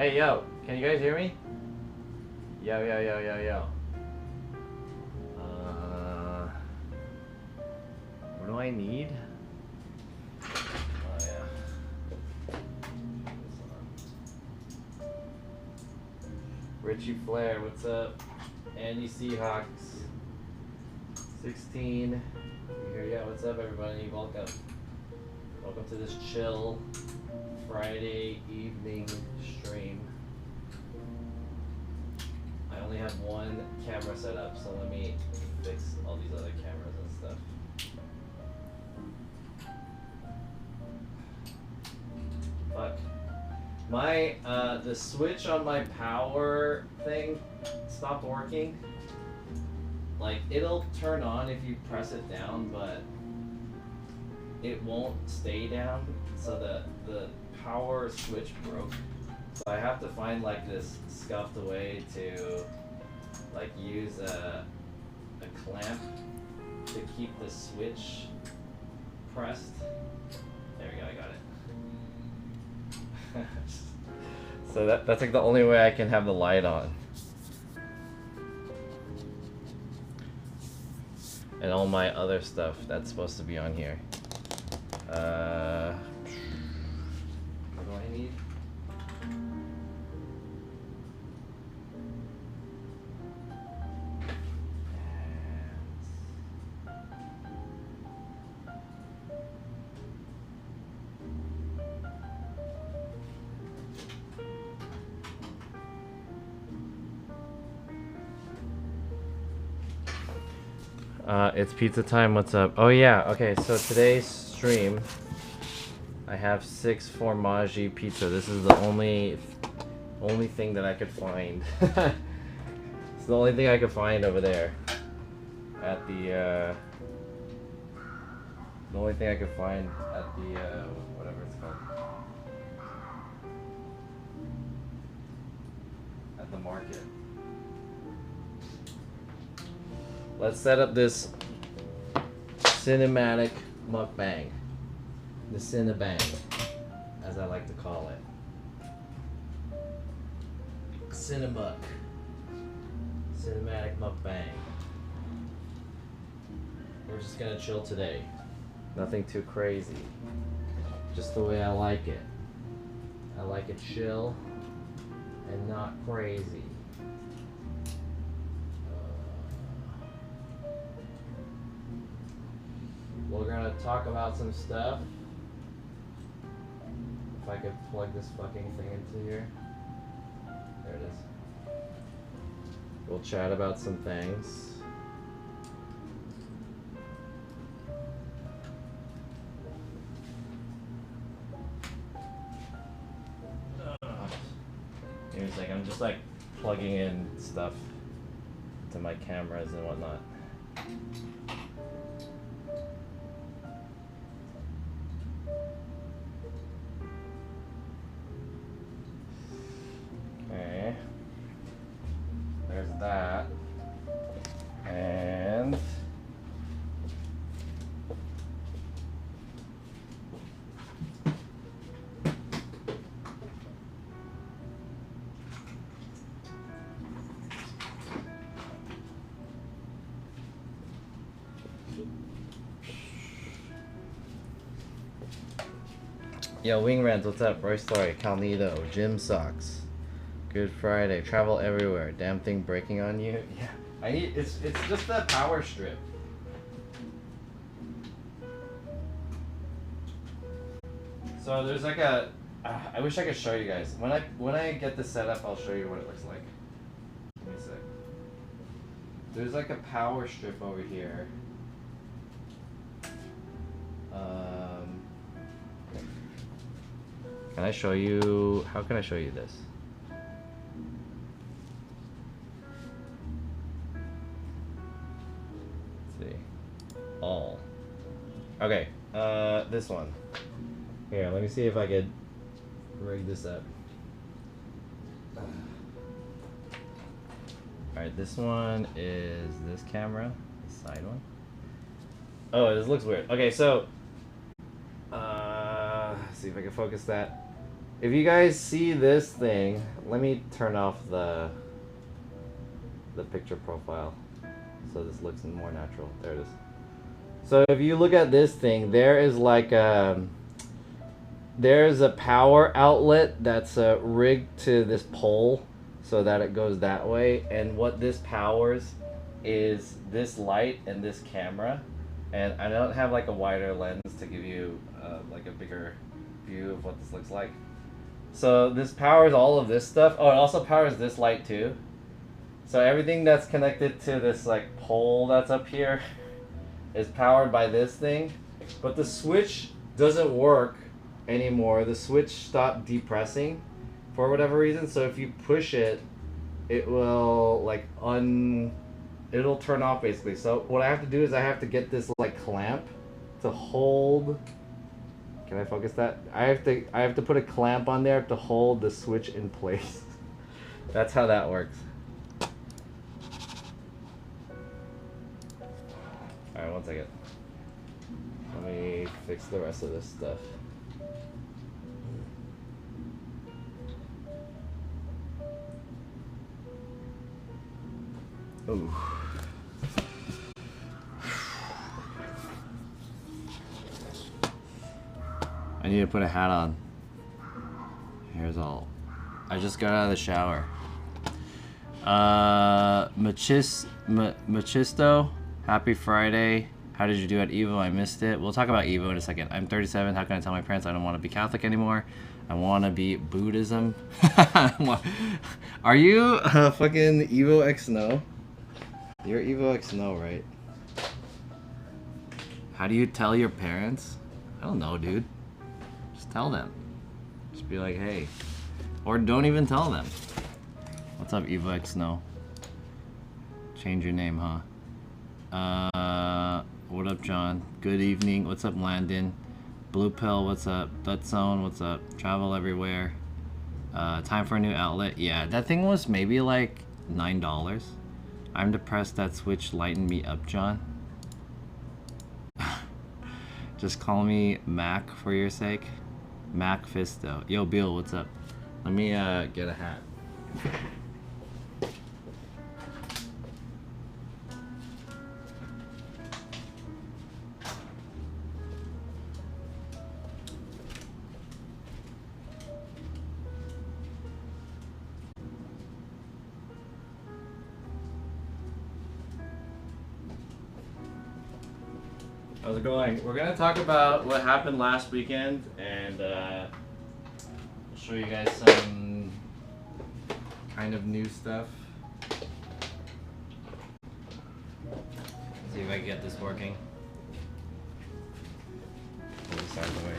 Hey, yo, can you guys hear me? Yo, yo, yo, yo, yo. What do I need? Oh, yeah. Richie Flair, what's up? Andy Seahawks. 16. You here? Yeah, what's up, everybody? Welcome. Welcome to this chill Friday evening stream. I only have one camera set up, so let me fix all these other cameras and stuff. Fuck. My, the switch on my power thing stopped working. Like, it'll turn on if you press it down, but it won't stay down, so the power switch broke. So I have to find like this scuffed way to like use a clamp to keep the switch pressed. There we go, I got it. So that's like the only way I can have the light on. And all my other stuff that's supposed to be on here. What do I need? It's pizza time. What's up? Oh yeah. Okay. So today's stream, I have 6 formaggi pizza. This is the only thing that I could find. It's the only thing I could find over there at the only thing I could find at the whatever it's called, at the market. Let's set up this cinematic mukbang. The Cinnabang, as I like to call it. Cinnamuk. Cinematic mukbang. We're just gonna chill today. Nothing too crazy. Just the way I like it. I like it chill and not crazy. We're gonna talk about some stuff. If I could plug this fucking thing into here. There it is. We'll chat about some things. Give me a second. I'm just like plugging in stuff to my cameras and whatnot. Okay. There's that. And yo, Wing Rants, what's up? Roy Story, Calnito, Gym Socks, Good Friday, Travel Everywhere, damn thing breaking on you. Yeah, I need. It's just a power strip. So there's like a. I wish I could show you guys. When I get this set up, I'll show you what it looks like. Give me a sec. There's like a power strip over here. Can I show you? How can I show you this? Let's see. All. Okay. This one. Here, let me see if I could rig this up. Alright, this one is this camera, the side one. Oh, this looks weird. Okay, so see if I can focus that. if you guys see this thing, let me turn off the picture profile so this looks more natural. There it is. So if you look at this thing, there is like there's a power outlet that's rigged to this pole so that it goes that way, and what this powers is this light and this camera. And I don't have like a wider lens to give you like a bigger view of what this looks like. So this powers all of this stuff. Oh, it also powers this light too. So everything that's connected to this like pole that's up here is powered by this thing. But the switch doesn't work anymore. The switch stopped depressing for whatever reason. So if you push it, it will like it'll turn off basically. So what I have to do is I have to get this like clamp to hold. Can I focus that? I have to put a clamp on there to hold the switch in place. That's how that works. Alright, one second. Let me fix the rest of this stuff. Ooh. I need to put a hat on. Here's all. I just got out of the shower. Machisto, happy Friday. How did you do at Evo? I missed it. We'll talk about Evo in a second. I'm 37. How can I tell my parents I don't want to be Catholic anymore? I want to be Buddhism. Are you fucking Evo X No? You're Evo X No, right? How do you tell your parents? I don't know, dude. Just tell them. Just be like, hey. Or don't even tell them. What's up, Evo X No? Change your name, huh? What up, John? Good evening. What's up, Landon? Blue Pill, what's up? Dut Zone, what's up? Travel everywhere. Time for a new outlet. Yeah, that thing was maybe like $9. I'm depressed that Switch lightened me up, John. Just call me Mac for your sake. Mac Fisto. Yo, Bill, what's up? Let me get a hat. How's it going? We're gonna talk about what happened last weekend, and I'll show you guys some kind of new stuff. See if I can get this working. Pull this out of the way.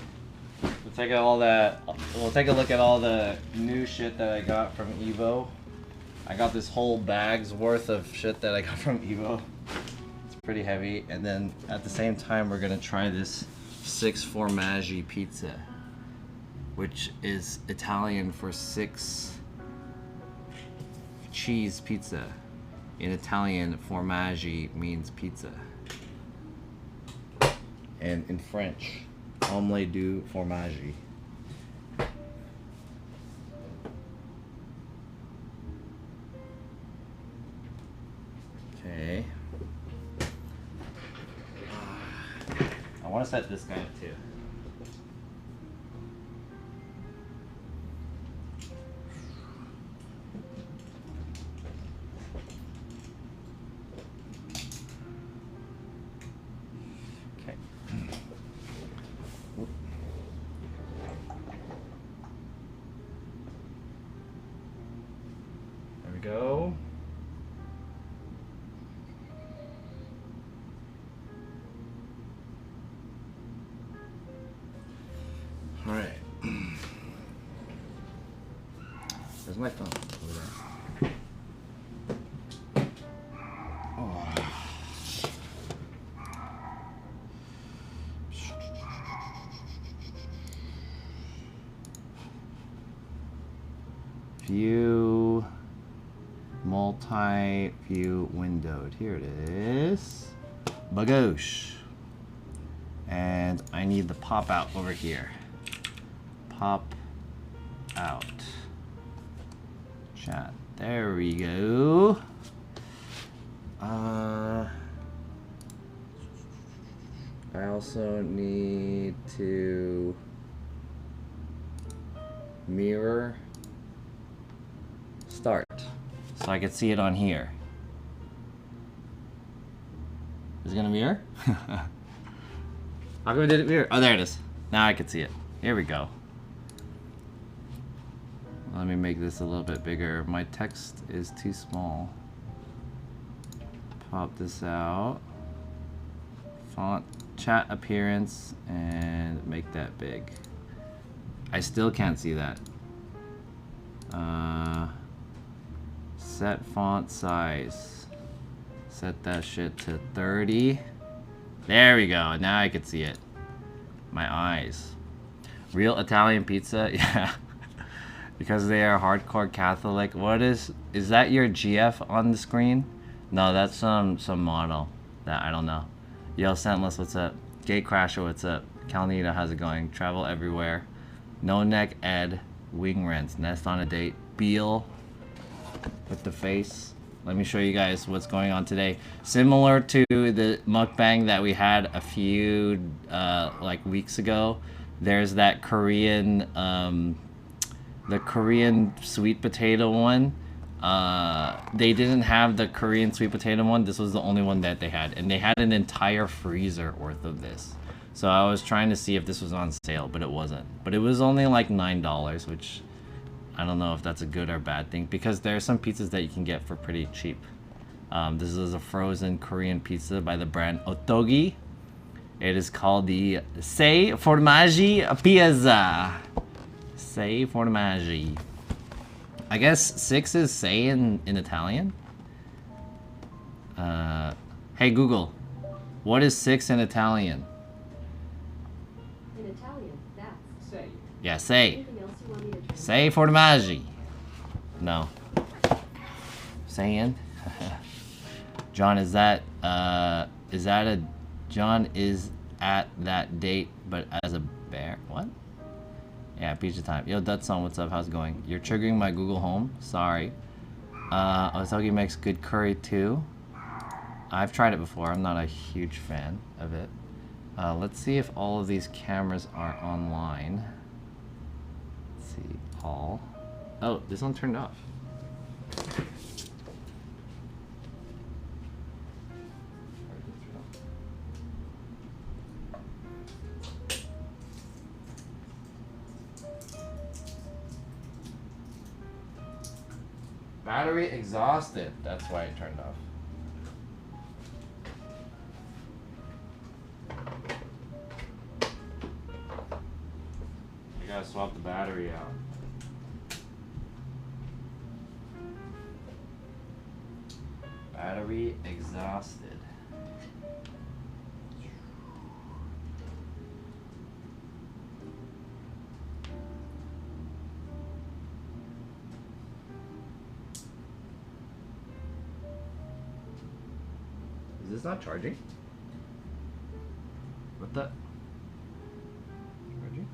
We'll take all that. We'll take a look at all the new shit that I got from Evo. I got this whole bag's worth of shit that I got from Evo. Pretty heavy, and then at the same time we're gonna try this 6 formaggi pizza, which is Italian for 6 cheese pizza. In Italian, formaggi means pizza, and in French, omelette du formaggi. Okay. I want to set this guy up too. Okay. There we go. All right. Where's my phone? Over there. Oh. View, multi-view windowed. Here it is. Bagoosh. And I need the pop out over here. Pop out. Chat. There we go. I also need to mirror start so I can see it on here. Is it gonna mirror? How come it didn't mirror? Oh, there it is. Now I can see it. Here we go. Let me make this a little bit bigger. My text is too small. Pop this out. Font, chat appearance, and make that big. I still can't see that. Set font size. Set that shit to 30. There we go. Now I can see it. My eyes. Real Italian pizza? Yeah. Because they are hardcore Catholic. What is that your GF on the screen? No, that's some model that I don't know. Yo, Sentless, what's up? Gatecrasher, what's up? Calnita, how's it going? Travel everywhere. No Neck Ed, Wing Rents, Nest on a Date, Beal with the face. Let me show you guys what's going on today. Similar to the mukbang that we had a few like weeks ago, there's that Korean, the Korean sweet potato one. They didn't have the Korean sweet potato one. This was the only one that they had, and they had an entire freezer worth of this. So I was trying to see if this was on sale, but it wasn't. But it was only like $9, which I don't know if that's a good or bad thing, because there are some pizzas that you can get for pretty cheap. This is a frozen Korean pizza by the brand Otogi. It is called the Sei Formaggi Pizza. Sei Formaggi. I guess 6 is say in Italian. Hey Google, what is 6 in Italian? In Italian, that's Say. Yeah, say. anything else you want me to translate? Sei formaggi. No. Saying. John, is that a John is at that date but as a bear? What? Yeah, pizza time. Yo, Dutson, what's up? How's it going? You're triggering my Google Home. Sorry. Otogi makes good curry too. I've tried it before. I'm not a huge fan of it. Let's see if all of these cameras are online. Let's see. All. Oh, this one turned off. Battery exhausted. That's why it turned off. I gotta swap the battery out. Battery exhausted. Is this not charging? What the? Charging?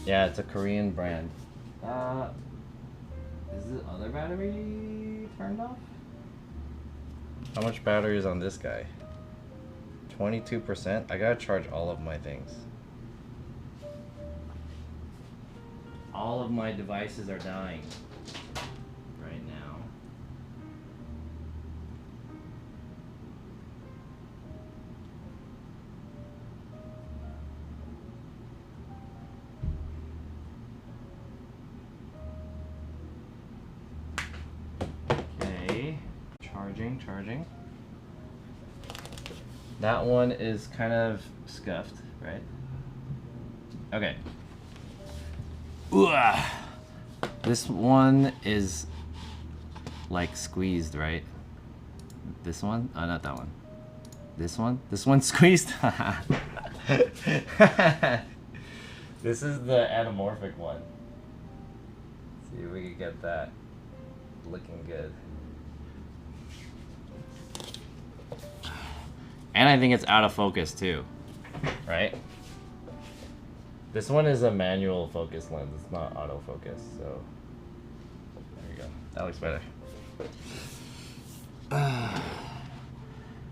Yeah, it's a Korean brand. Is the other battery turned off? How much battery is on this guy? 22%? I gotta charge all of my things. All of my devices are dying right now. Okay, charging. That one is kind of scuffed, right? Okay. Ooh. This one is like squeezed, right? This one? Oh, not that one. This one? This one's squeezed? This is the anamorphic one. Let's see if we can get that looking good. And I think it's out of focus too, right? This one is a manual focus lens. It's not autofocus, so there you go. That looks better.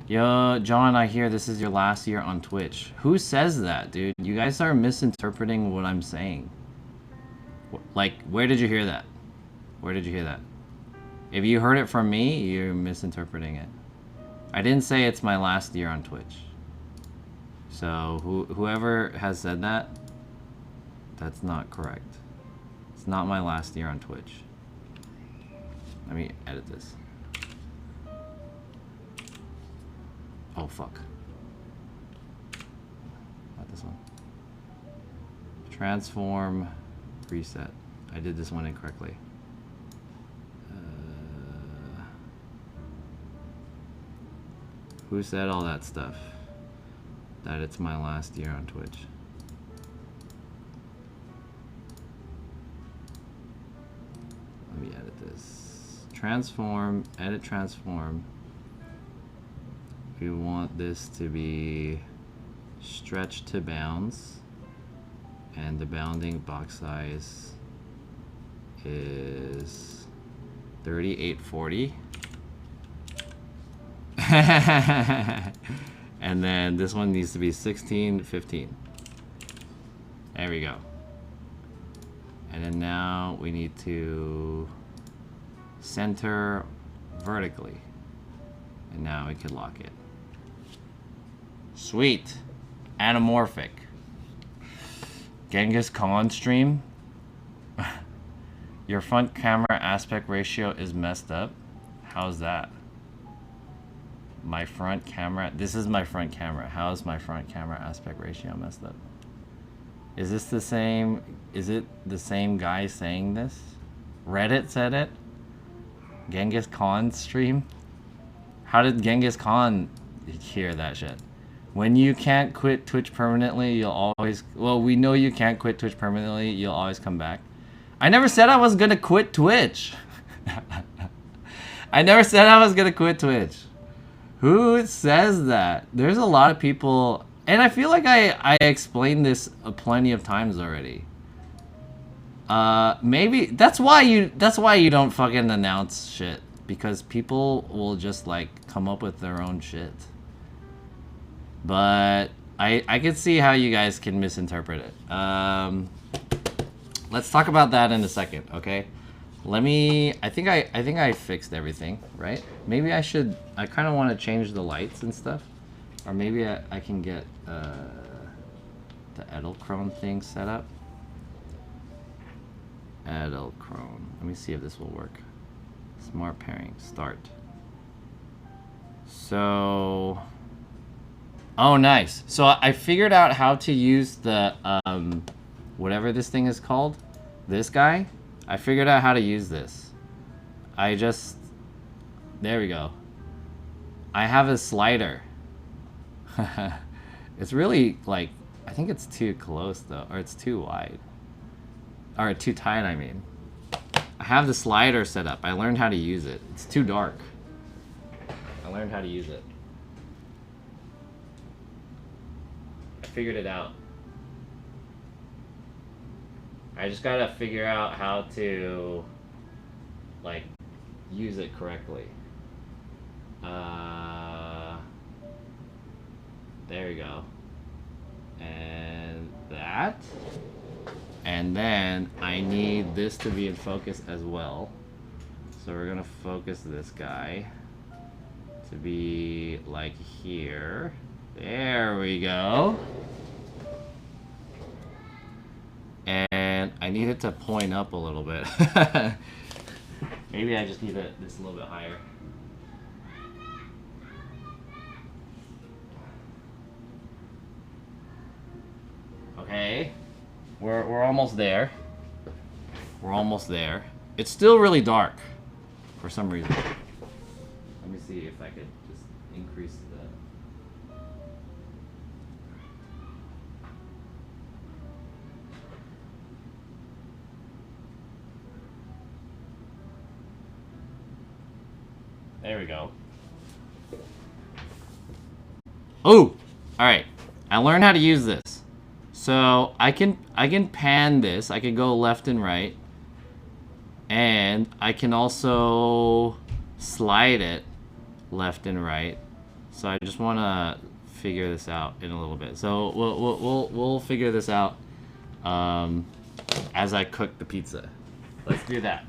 Yo, John, I hear this is your last year on Twitch. Who says that, dude? You guys are misinterpreting what I'm saying. Like, where did you hear that? Where did you hear that? If you heard it from me, you're misinterpreting it. I didn't say it's my last year on Twitch. So, whoever has said that, that's not correct. It's not my last year on Twitch. Let me edit this. Oh, fuck. Not this one. Transform, reset. I did this one incorrectly. Who said all that stuff? That it's my last year on Twitch. Let me edit this. Transform, edit transform. We want this to be stretched to bounds, and the bounding box size is 3840. And then this one needs to be 1615. There we go. And then now we need to center vertically. And now we can lock it. Sweet. Anamorphic. Genghis Khan stream. Your front camera aspect ratio is messed up. How's that? My front camera. This is my front camera. How is my front camera aspect ratio messed up? Is this the same? Is it the same guy saying this? Reddit said it? Genghis Khan stream? How did Genghis Khan hear that shit? When you can't quit Twitch permanently, you'll always... Well, we know you can't quit Twitch permanently. You'll always come back. I never said I was gonna quit Twitch. I never said I was gonna quit Twitch. Who says that? There's a lot of people... And I feel like I explained this plenty of times already. Maybe... That's why you don't fucking announce shit. Because people will just, like, come up with their own shit. But I can see how you guys can misinterpret it. Let's talk about that in a second, okay? I think I fixed everything, right? Maybe I kind of want to change the lights and stuff. Or maybe I can get the Edelkrone thing set up. Edelkrone. Let me see if this will work. Smart pairing. Start. So... Oh, nice. So I figured out how to use the, whatever this thing is called. This guy. I figured out how to use this. There we go. I have a slider. It's really, like, I think it's too close, though. Or it's too wide. Or too tight, I mean. I have the slider set up. I learned how to use it. It's too dark. I learned how to use it. I figured it out. I just gotta figure out how to, like, use it correctly. There we go. And that. And then I need this to be in focus as well. So we're gonna focus this guy to be like here. There we go. And I need it to point up a little bit. Maybe I just need this a little bit higher. Okay. We're almost there. We're almost there. It's still really dark for some reason. Let me see if I could just increase the... There we go. Oh! Alright. I learned how to use this. So I can pan this. I can go left and right, and I can also slide it left and right. So I just want to figure this out in a little bit. So we'll figure this out as I cook the pizza. Let's do that.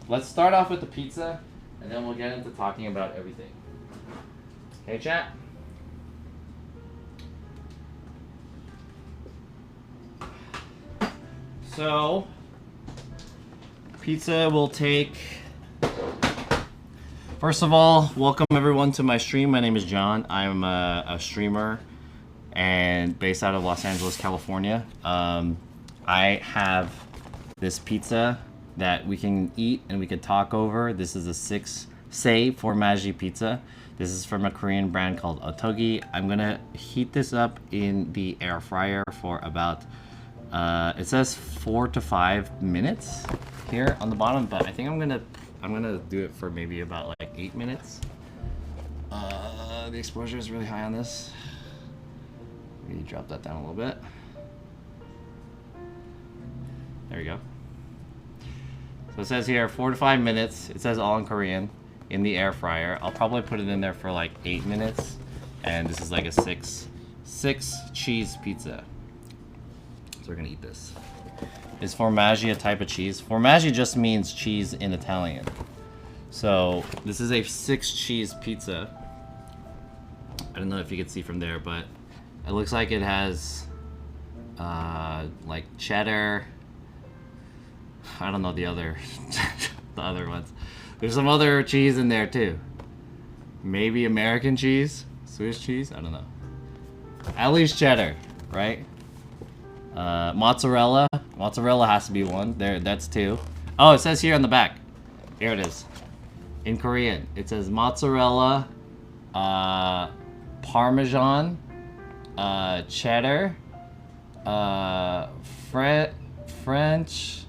Let's start off with the pizza, and then we'll get into talking about everything. Hey, chat. So, pizza will take... First of all, welcome everyone to my stream. My name is John. I'm a streamer and based out of Los Angeles, California. I have this pizza that we can eat and we can talk over. This is a 6-sei formaggio pizza. This is from a Korean brand called Otogi. I'm gonna heat this up in the air fryer for about, it says 4 to 5 minutes here on the bottom, but I think I'm gonna do it for maybe about like 8 minutes. The exposure is really high on this. Let me drop that down a little bit. There we go. So it says here 4 to 5 minutes. It says all in Korean in the air fryer. I'll probably put it in there for like 8 minutes. And this is like a six cheese pizza. So we're gonna eat this. Is formaggio a type of cheese? Formaggio just means cheese in Italian. So this is a 6 cheese pizza. I don't know if you can see from there, but it looks like it has like cheddar. I don't know the other the other ones. There's some other cheese in there too. Maybe American cheese, Swiss cheese. I don't know. At least cheddar, right? Mozzarella. Mozzarella has to be one. There, that's 2. Oh, it says here on the back. Here it is. In Korean, it says mozzarella, Parmesan, cheddar, French,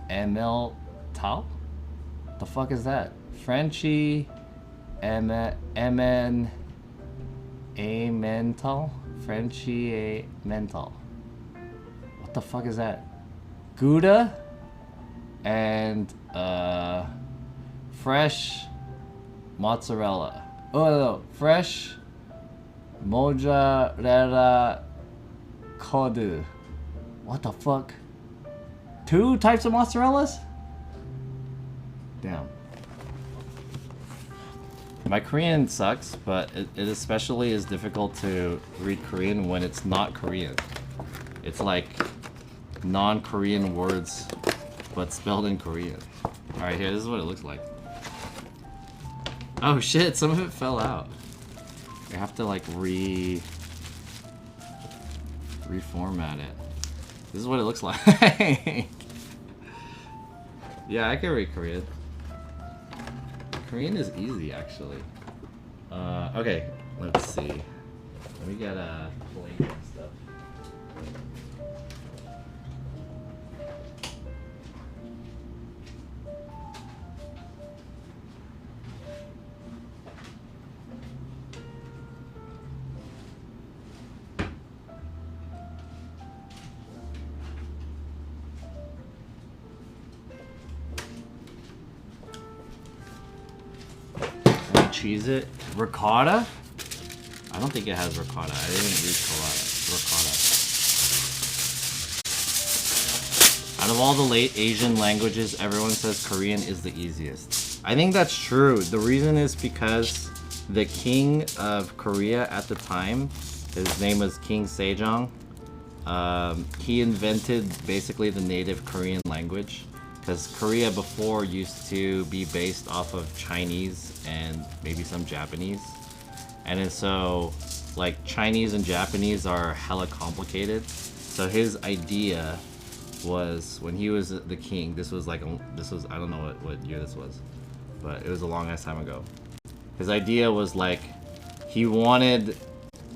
Emmental? The fuck is that? Frenchy, Emmental? Frenchy mental. What the fuck is that? Gouda and fresh mozzarella. Oh no, fresh mozzarella code. What the fuck? 2 types of mozzarellas? Damn. My Korean sucks, but it especially is difficult to read Korean when it's not Korean. It's like non-Korean words, but spelled in Korean. Alright, here, this is what it looks like. Oh shit, some of it fell out. I have to like reformat it. This is what it looks like. Yeah, I can read Korean. Korean is easy, actually. Okay, let's see. Let me get a plate and stuff. Cheese it. Ricotta? I don't think it has ricotta. I didn't read ricotta. Out of all the late Asian languages, everyone says Korean is the easiest. I think that's true. The reason is because the king of Korea at the time, his name was King Sejong. He invented basically the native Korean language. Because Korea before used to be based off of Chinese and maybe some Japanese. And then so, like, Chinese and Japanese are hella complicated. So his idea was, when he was the king, this was, I don't know what year this was, but it was a long ass time ago. His idea was, like, he wanted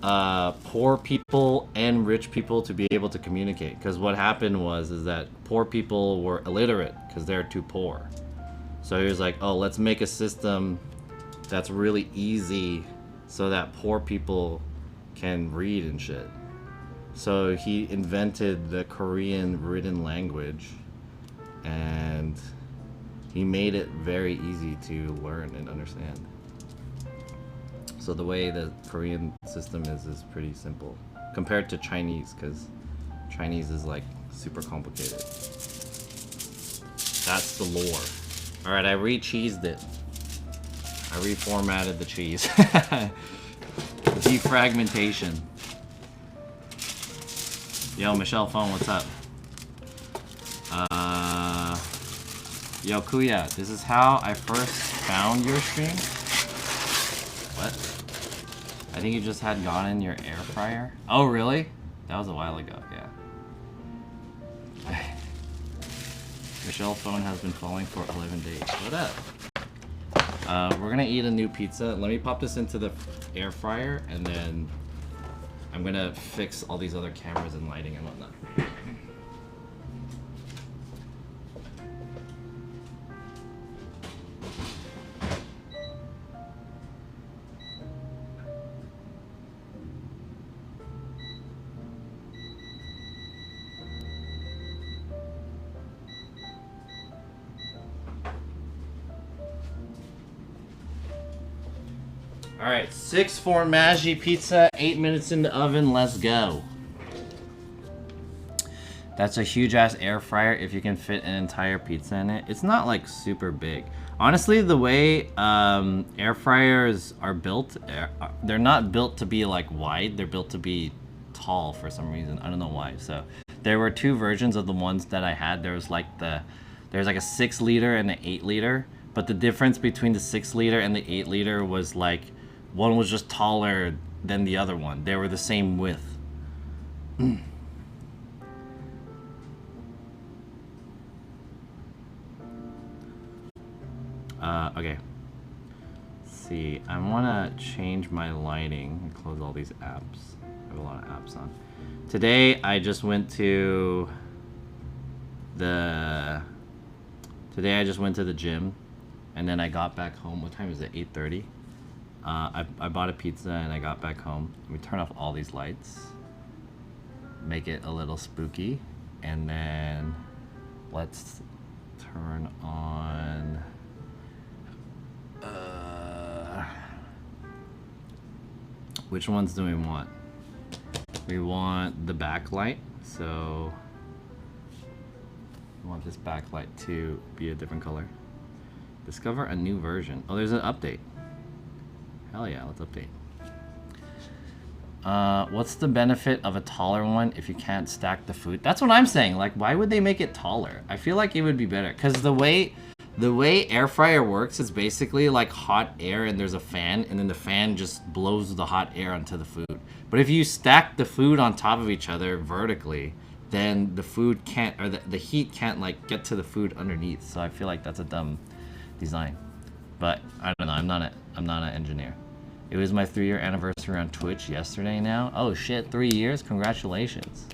poor people and rich people to be able to communicate, because what happened is that poor people were illiterate because they're too poor. So he was like, oh, let's make a system that's really easy so that poor people can read and shit. So he invented the Korean written language, and he made it very easy to learn and understand. So the way the Korean system is pretty simple compared to Chinese, because Chinese is like super complicated. That's the lore. Alright, I re-cheesed it. I reformatted the cheese. Defragmentation. Yo, Michelle Phone, what's up? Yo, Kuya, this is how I first found your stream. What? I think you just had gone in your air fryer. Oh, really? That was a while ago, yeah. Michelle Phone has been falling for 11 days. What up? We're gonna eat a new pizza. Let me pop this into the air fryer, and then I'm gonna fix all these other cameras and lighting and whatnot. Alright, 6 formaggi pizza, 8 minutes in the oven, let's go. That's a huge ass air fryer if you can fit an entire pizza in it. It's not like super big. Honestly, the way air fryers are built, they're not built to be like wide, they're built to be tall for some reason. I don't know why. So there were 2 versions of the ones that I had. There's like a 6 liter and an 8 liter. But the difference between the 6 liter and the 8 liter was like, one was just taller than the other one. They were the same width. Okay. Let's see, I want to change my lighting and close all these apps. I have a lot of apps on. Today I just went to the gym, and then I got back home. What time is it? 8:30. I bought a pizza and I got back home. We turn off all these lights, make it a little spooky, and then let's turn on which ones do we want? We want the backlight, so we want this backlight to be a different color. Discover a new version. Oh, there's an update. Hell yeah, let's update. What's the benefit of a taller one if you can't stack the food? That's what I'm saying. Like, why would they make it taller? I feel like it would be better. Because the way air fryer works is basically like hot air and there's a fan, and then the fan just blows the hot air onto the food. But if you stack the food on top of each other vertically, then the food can't, or the heat can't like get to the food underneath. So I feel like that's a dumb design. But I don't know, I'm not an engineer. It was my 3-year anniversary on Twitch yesterday now. Oh shit, 3 years? Congratulations.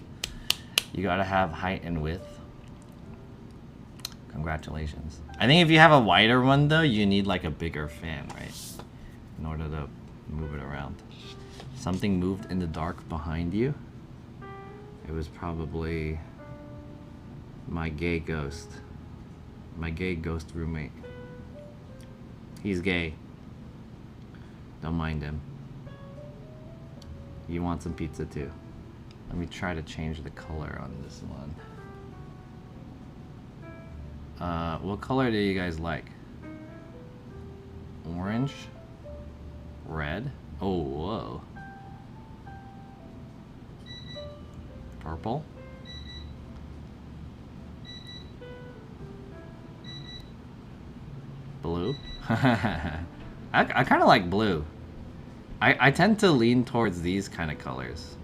You gotta have height and width. Congratulations. I think if you have a wider one though, you need like a bigger fan, right? In order to move it around. Something moved in the dark behind you. It was probably my gay ghost. My gay ghost roommate. He's gay. Don't mind him. You want some pizza too. Let me try to change the color on this one. What color do you guys like? Orange? Red? Oh, whoa. Purple? Blue? I kind of like blue. I tend to lean towards these kind of colors.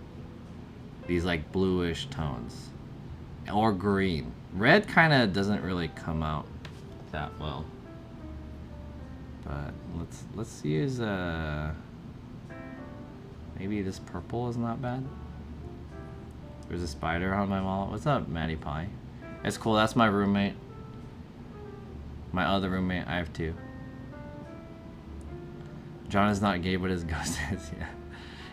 These like bluish tones. Or green. Red kind of doesn't really come out that well. But let's use maybe this purple is not bad. There's a spider on my wall. What's up, Maddie Pie? It's cool, that's my roommate. My other roommate, I have 2. John is not gay, but his ghost is, yeah.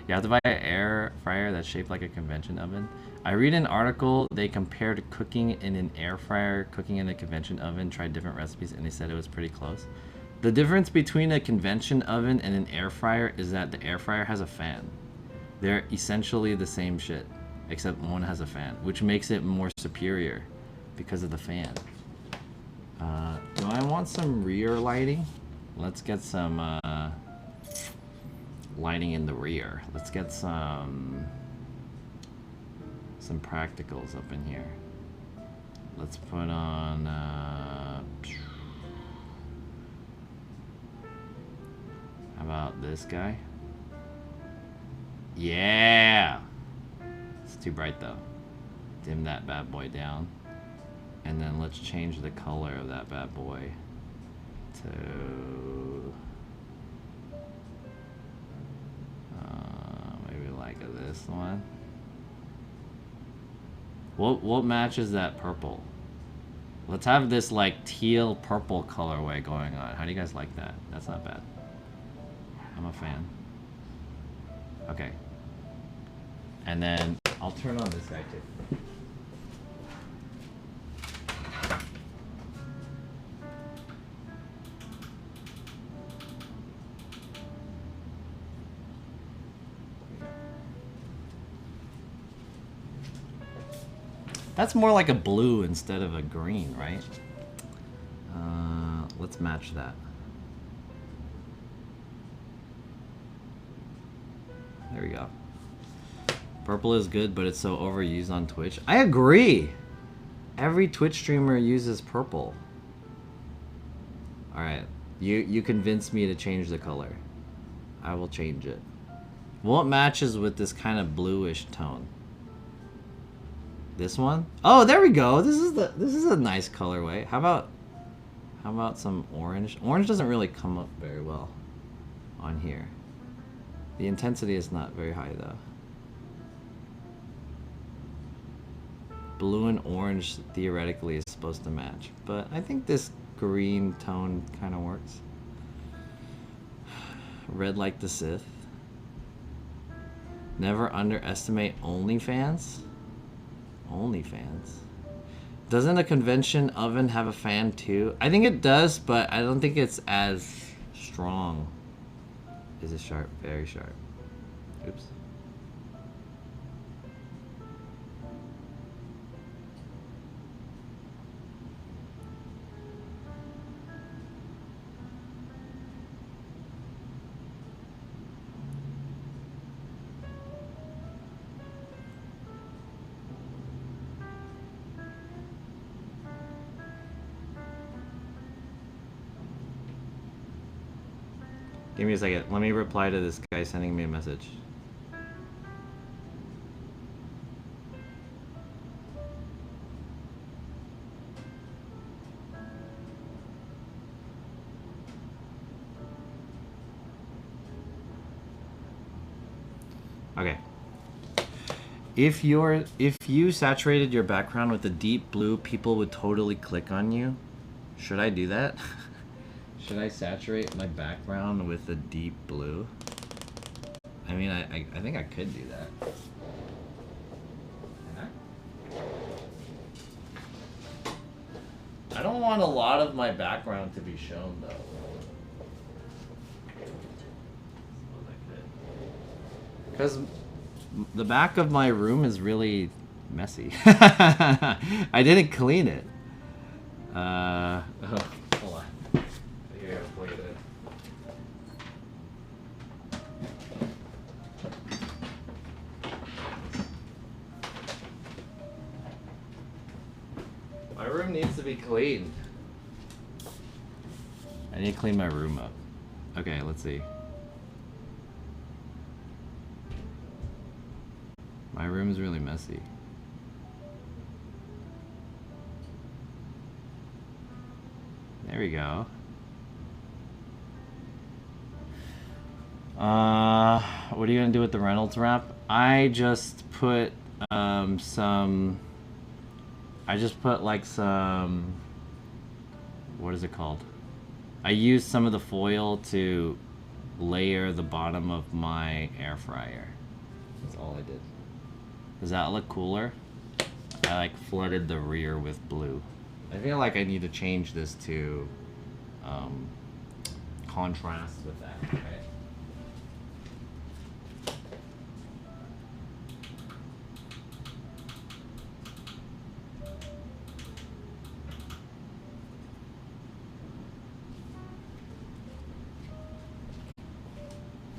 You have to buy an air fryer that's shaped like a convention oven. I read an article, they compared cooking in an air fryer, cooking in a convention oven, tried different recipes, and they said it was pretty close. The difference between a convention oven and an air fryer is that the air fryer has a fan. They're essentially the same shit, except one has a fan, which makes it more superior because of the fan. Do I want some rear lighting? Let's get some lighting in the rear. Let's get some practicals up in here. Let's put on how about this guy? Yeah, it's too bright though. Dim that bad boy down, and then let's change the color of that bad boy to maybe like this one. What matches that purple? Let's have this like teal purple colorway going on. How do you guys like that? That's not bad. I'm a fan. Okay. And then I'll turn on this guy too. That's more like a blue instead of a green, right? Let's match that. There we go. Purple is good, but it's so overused on Twitch. I agree! Every Twitch streamer uses purple. Alright, you convinced me to change the color. I will change it. What matches with this kind of bluish tone? This one? Oh, there we go. This is a nice colorway. How about some orange? Orange doesn't really come up very well on here. The intensity is not very high though. Blue and orange theoretically is supposed to match, but I think this green tone kind of works. Red like the Sith. Never underestimate OnlyFans. OnlyFans. Doesn't a convention oven have a fan too? I think it does, but I don't think it's as strong. Is it sharp? Very sharp. Oops. Give me a second. Let me reply to this guy sending me a message. Okay. If you saturated your background with a deep blue, people would totally click on you. Should I do that? Should I saturate my background with a deep blue? I mean, I think I could do that. I don't want a lot of my background to be shown though. Because the back of my room is really messy. I didn't clean it. Oh, hold on. Here, wait a minute. My room needs to be cleaned. I need to clean my room up. Okay, let's see. My room is really messy. There we go. What are you gonna do with the Reynolds wrap? I just put like some, what is it called? I used some of the foil to layer the bottom of my air fryer. That's all I did. Does that look cooler? I like flooded the rear with blue. I feel like I need to change this to contrast with that, right?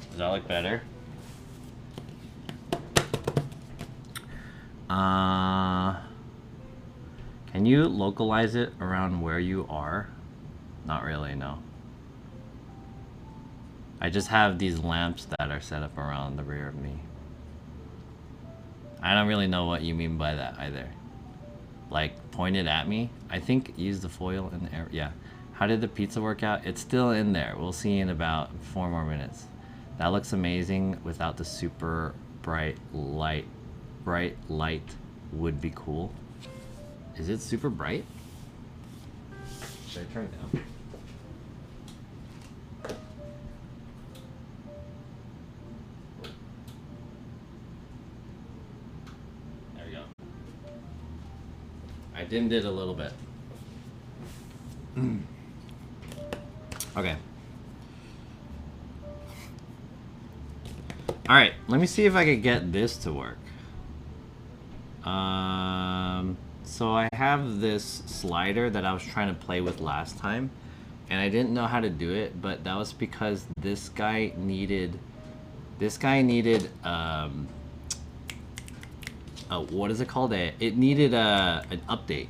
Does that look better? Can you localize it around where you are? Not really, no. I just have these lamps that are set up around the rear of me. I don't really know what you mean by that either. Like, point it at me? I think use the foil in the air. Yeah. How did the pizza work out? It's still in there. We'll see in about 4 more minutes. That looks amazing without the super bright light. Bright light would be cool. Is it super bright? Should I turn it down? There we go. I dimmed it a little bit. Okay. Alright, let me see if I could get this to work. So I have this slider that I was trying to play with last time, and I didn't know how to do it, but that was because this guy needed what is it called? It needed an update.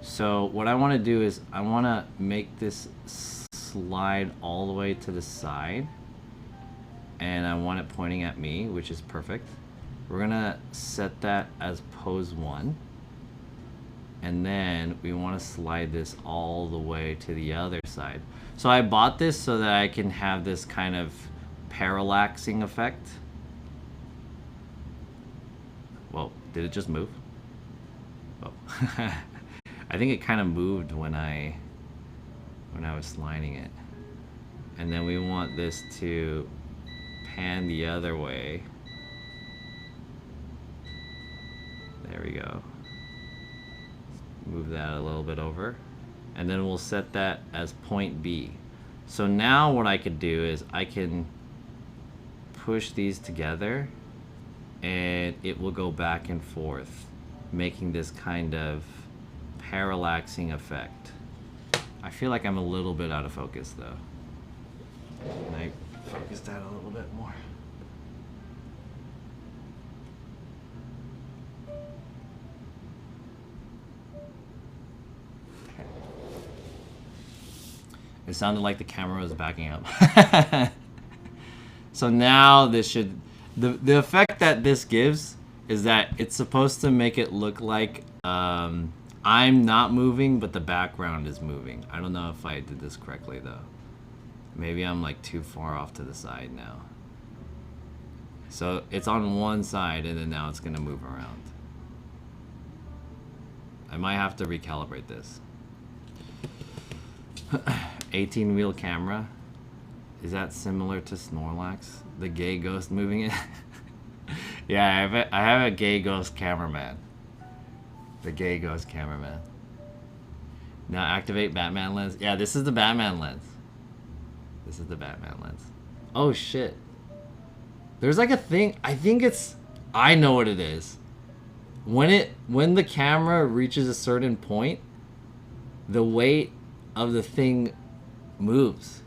So what I want to do is I want to make this slide all the way to the side, and I want it pointing at me, which is perfect. We're gonna set that as pose 1, and then we want to slide this all the way to the other side. So I bought this so that I can have this kind of parallaxing effect. Whoa, did it just move? Oh. I think it kind of moved when I was sliding it. And then we want this to pan the other way. There we go. Move that a little bit over. And then we'll set that as point B. So now what I could do is I can push these together and it will go back and forth, making this kind of parallaxing effect. I feel like I'm a little bit out of focus though. Can I focus that a little bit more? It sounded like the camera was backing up. So now this should, the effect that this gives is that it's supposed to make it look like I'm not moving, but the background is moving. I don't know if I did this correctly though. Maybe I'm like too far off to the side now. So it's on one side and then now it's gonna move around. I might have to recalibrate this. 18-wheel camera. Is that similar to Snorlax? The gay ghost moving it? Yeah, I have a gay ghost cameraman. The gay ghost cameraman. Now activate Batman lens. Yeah, this is the Batman lens. This is the Batman lens. Oh shit. There's like a thing, I know what it is. When the camera reaches a certain point, the weight of the thing moves.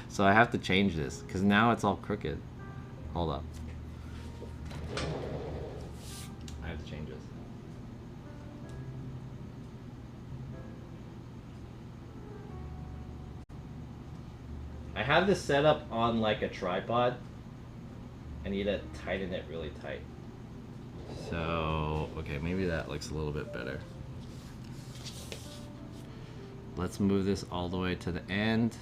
So I have to change this because now it's all crooked. Hold up. I have to change this. I have this set up on like a tripod. I need to tighten it really tight. So, okay, maybe that looks a little bit better. Let's move this all the way to the end.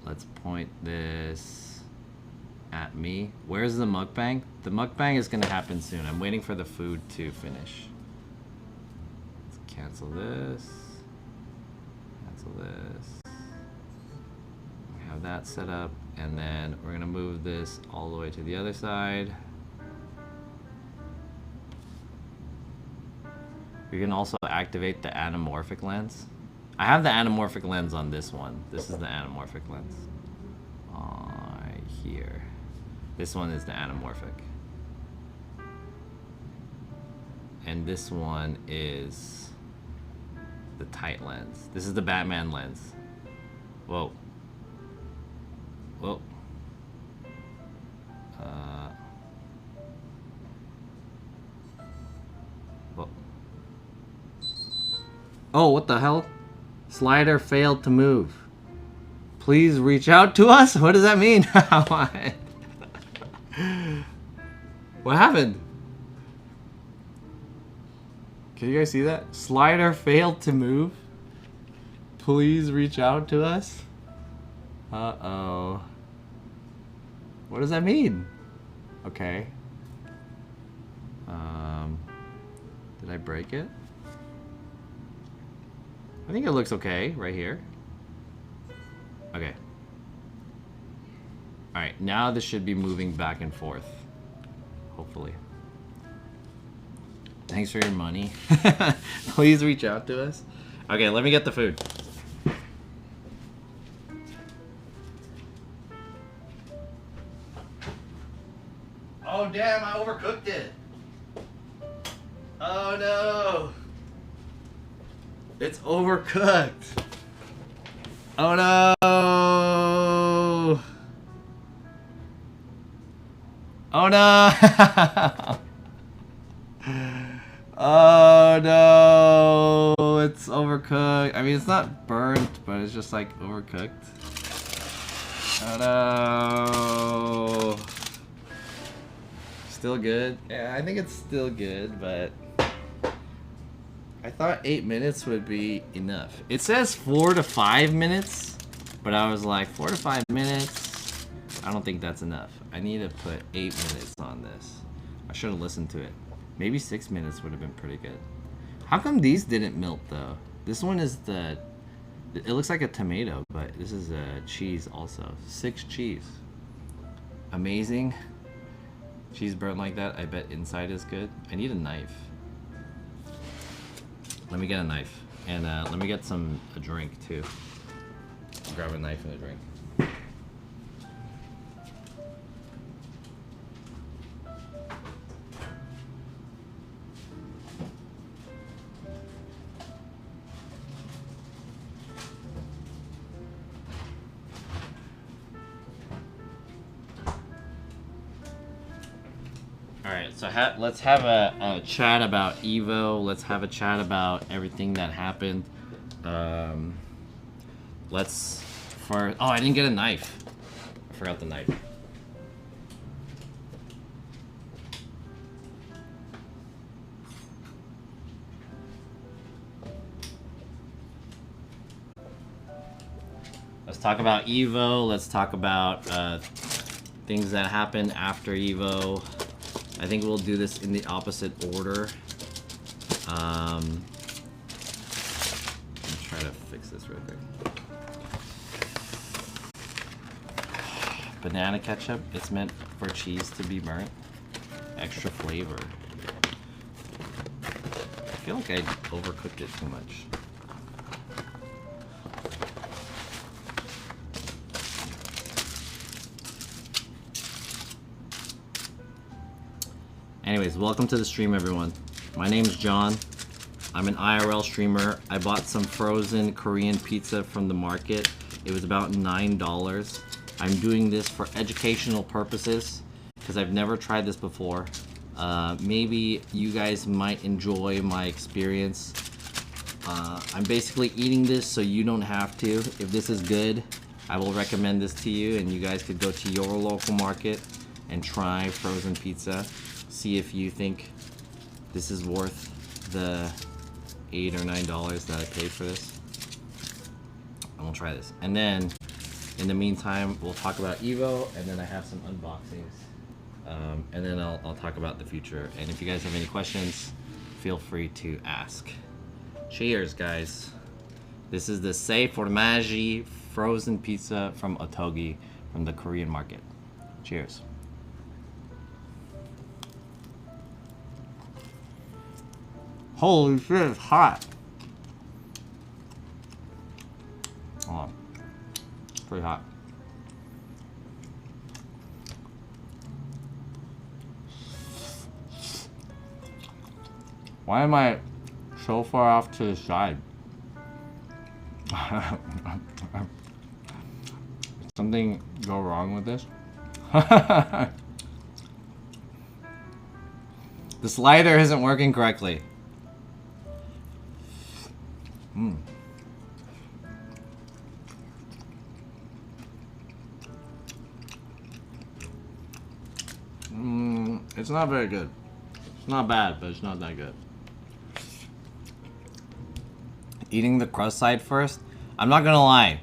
Let's point this at me. Where's the mukbang? The mukbang is gonna happen soon. I'm waiting for the food to finish. Let's cancel this. Cancel this. We have that set up, and then we're gonna move this all the way to the other side. We can also activate the anamorphic lens. I have the anamorphic lens on this one. This is the anamorphic lens. Right here. This one is the anamorphic. And this one is the tight lens. This is the Batman lens. Whoa. Whoa. Whoa. Oh, what the hell? Slider failed to move. Please reach out to us? What does that mean? What happened? Can you guys see that? Slider failed to move. Please reach out to us. Uh-oh. What does that mean? Okay. Did I break it? I think it looks okay right here. Okay. Alright, now this should be moving back and forth. Hopefully. Thanks for your money. Please reach out to us. Okay, let me get the food. Oh damn, I overcooked it. Oh no. It's overcooked. Oh no. Oh no. Oh no. It's overcooked. I mean, it's not burnt, but it's just like overcooked. Oh no. Still good? Yeah, I think it's still good, but I thought 8 minutes would be enough. It says 4 to 5 minutes, but I was like, 4 to 5 minutes? I don't think that's enough. I need to put 8 minutes on this. I should have listened to it. Maybe 6 minutes would have been pretty good. How come these didn't melt though? This one is the... It looks like a tomato, but this is a cheese also. 6 cheese. Amazing. Cheese burnt like that, I bet inside is good. I need a knife. Let me get a knife. And let me get a drink too. I'll grab a knife and a drink. Alright, so let's have a chat about Evo. Let's have a chat about everything that happened. Oh, I didn't get a knife. I forgot the knife. Let's talk about Evo. Let's talk about things that happened after Evo. I think we'll do this in the opposite order. Let me try to fix this real quick. Banana ketchup, it's meant for cheese to be burnt. Extra flavor. I feel like I overcooked it too much. Anyways, welcome to the stream, everyone. My name's John. I'm an IRL streamer. I bought some frozen Korean pizza from the market. It was about $9. I'm doing this for educational purposes because I've never tried this before. Maybe you guys might enjoy my experience. I'm basically eating this so you don't have to. If this is good, I will recommend this to you, and you guys could go to your local market and try frozen pizza. See if you think this is worth the $8 or $9 that I paid for this. And we'll try this. And then, in the meantime, we'll talk about Evo, and then I have some unboxings. And then I'll talk about the future. And if you guys have any questions, feel free to ask. Cheers, guys. This is the Sei Formaggi frozen pizza from Otogi from the Korean market. Cheers. Holy shit, it's hot. Oh, it's pretty hot. Why am I so far off to the side? Something go wrong with this? The slider isn't working correctly. It's not very good. It's not bad, but it's not that good. Eating the crust side first? I'm not gonna lie.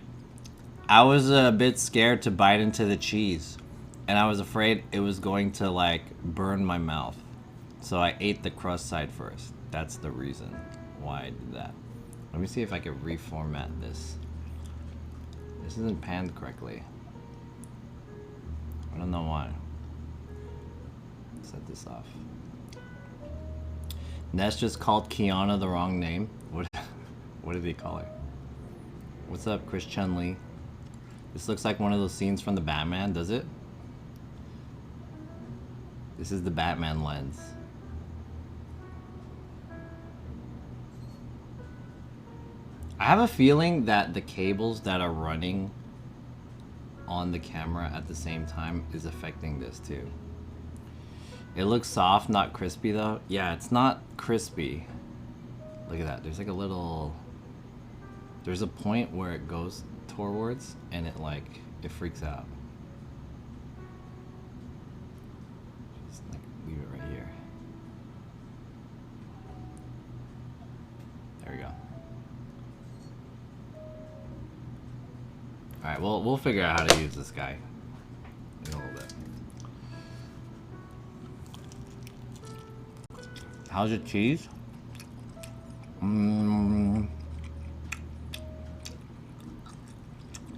I was a bit scared to bite into the cheese. And I was afraid it was going to like burn my mouth. So I ate the crust side first. That's the reason why I did that. Let me see if I can reformat this. This isn't panned correctly. I don't know why. Set this off. Ness just called Kiana the wrong name. What did he call her? What's up, Chris Chun-Li? This looks like one of those scenes from the Batman, does it? This is the Batman lens. I have a feeling that the cables that are running on the camera at the same time is affecting this too. It looks soft, not crispy though. Yeah, it's not crispy. Look at that. There's like a little... There's a point where it goes towards and it like, it freaks out. Just like leave it right here. There we go. Alright, well, we'll figure out how to use this guy in a little bit. How's your cheese?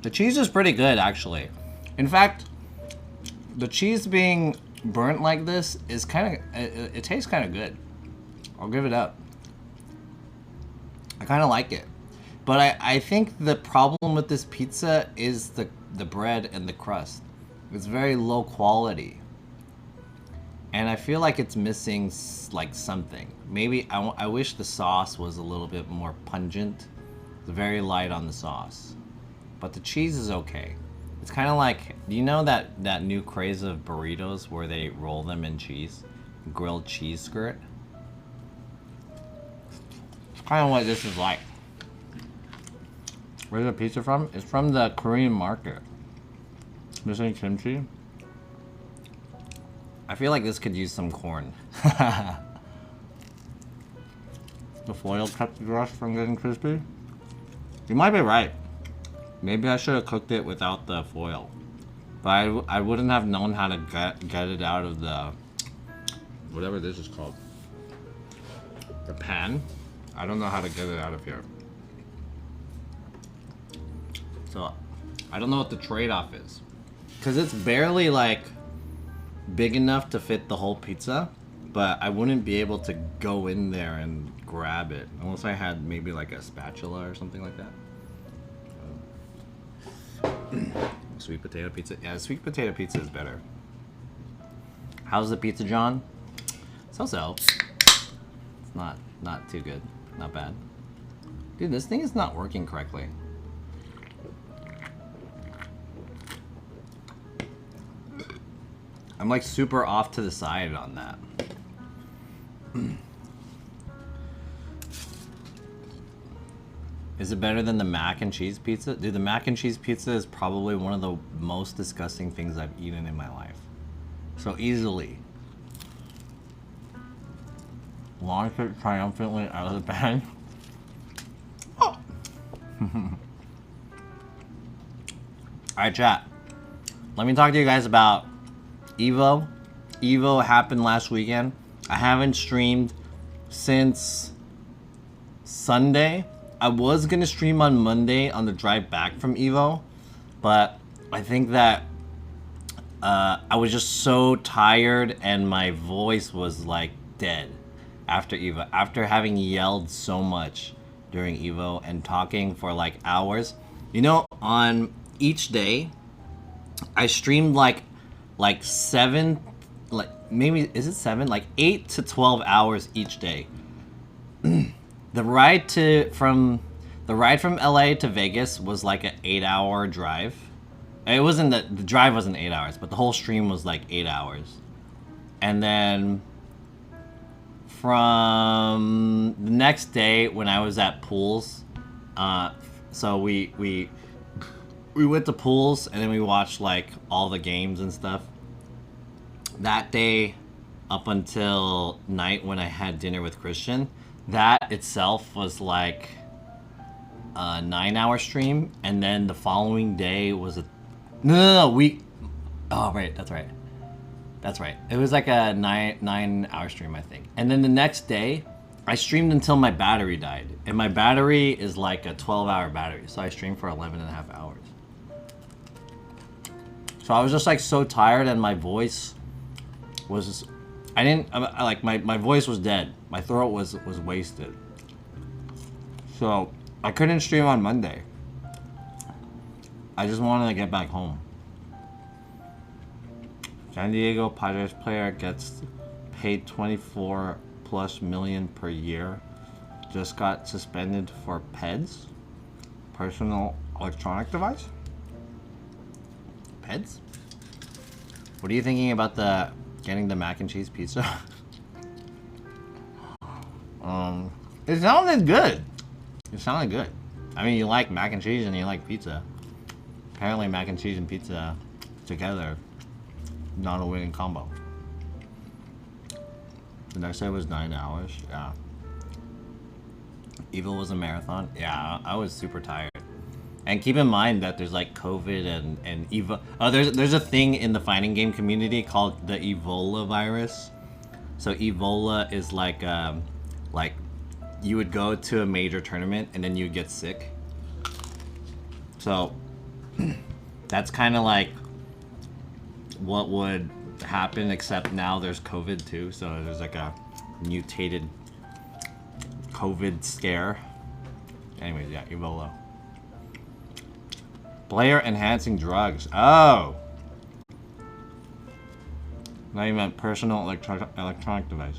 The cheese is pretty good, actually. In fact, the cheese being burnt like this is kind of, it tastes kind of good. I'll give it up. I kind of like it. But I think the problem with this pizza is the bread and the crust. It's very low quality. And I feel like it's missing like something. Maybe I wish the sauce was a little bit more pungent. It's very light on the sauce. But the cheese is okay. It's kind of like, do you know that new craze of burritos where they roll them in cheese? Grilled cheese skirt? It's kind of what this is like. Where's the pizza from? It's from the Korean market. Missing kimchi? I feel like this could use some corn. The foil kept the crust from getting crispy? You might be right. Maybe I should have cooked it without the foil. But I wouldn't have known how to get it out of the... whatever this is called. The pan? I don't know how to get it out of here. So, I don't know what the trade-off is. Because it's barely, like, big enough to fit the whole pizza. But I wouldn't be able to go in there and grab it. Unless I had maybe, like, a spatula or something like that. Sweet potato pizza. Yeah, sweet potato pizza is better. How's the pizza, John? So-so. It's not too good. Not bad. Dude, this thing is not working correctly. I'm like super off to the side on that. Is it better than the mac and cheese pizza? Dude, the mac and cheese pizza is probably one of the most disgusting things I've eaten in my life. So easily. Launch it triumphantly out of the pan. Oh. Alright, chat. Let me talk to you guys about Evo. Evo happened last weekend. I haven't streamed since Sunday. I was gonna stream on Monday on the drive back from Evo, but I think that I was just so tired and my voice was like dead after Evo. After having yelled so much during Evo and talking for like hours. You know, on each day, I streamed like 7, like maybe, is it 7? Like 8 to 12 hours each day. The ride from LA to Vegas was like an 8-hour drive. It wasn't the drive wasn't 8 hours, but the whole stream was like 8 hours. And then from the next day when I was at Pools, so we went to Pools and then we watched like all the games and stuff. That day up until night when I had dinner with Christian, that itself was like a 9-hour stream, and then the following day was oh right, that's right, it was like a 9-hour stream, I think. And then the next day I streamed until my battery died, and my battery is like a 12-hour battery, so I streamed for 11.5 hours. So I was just like so tired, and my voice was, my voice was dead. My throat was wasted. So I couldn't stream on Monday. I just wanted to get back home. San Diego Padres player gets paid 24+ million per year. Just got suspended for PEDs, personal electronic device. PEDs? What are you thinking about getting the mac and cheese pizza? It sounded good. It sounded good. I mean, you like mac and cheese and you like pizza. Apparently mac and cheese and pizza together, not a winning combo. The next day was 9 hours, yeah. Evil was a marathon. Yeah, I was super tired. And keep in mind that there's like COVID and Evo. Oh, there's a thing in the fighting game community called the Ebola virus. So Ebola is like you would go to a major tournament and then you'd get sick. So that's kind of like what would happen, except now there's COVID too. So there's like a mutated COVID scare. Anyways, yeah, Ebola. Player enhancing drugs. Oh. Now you meant personal electronic device.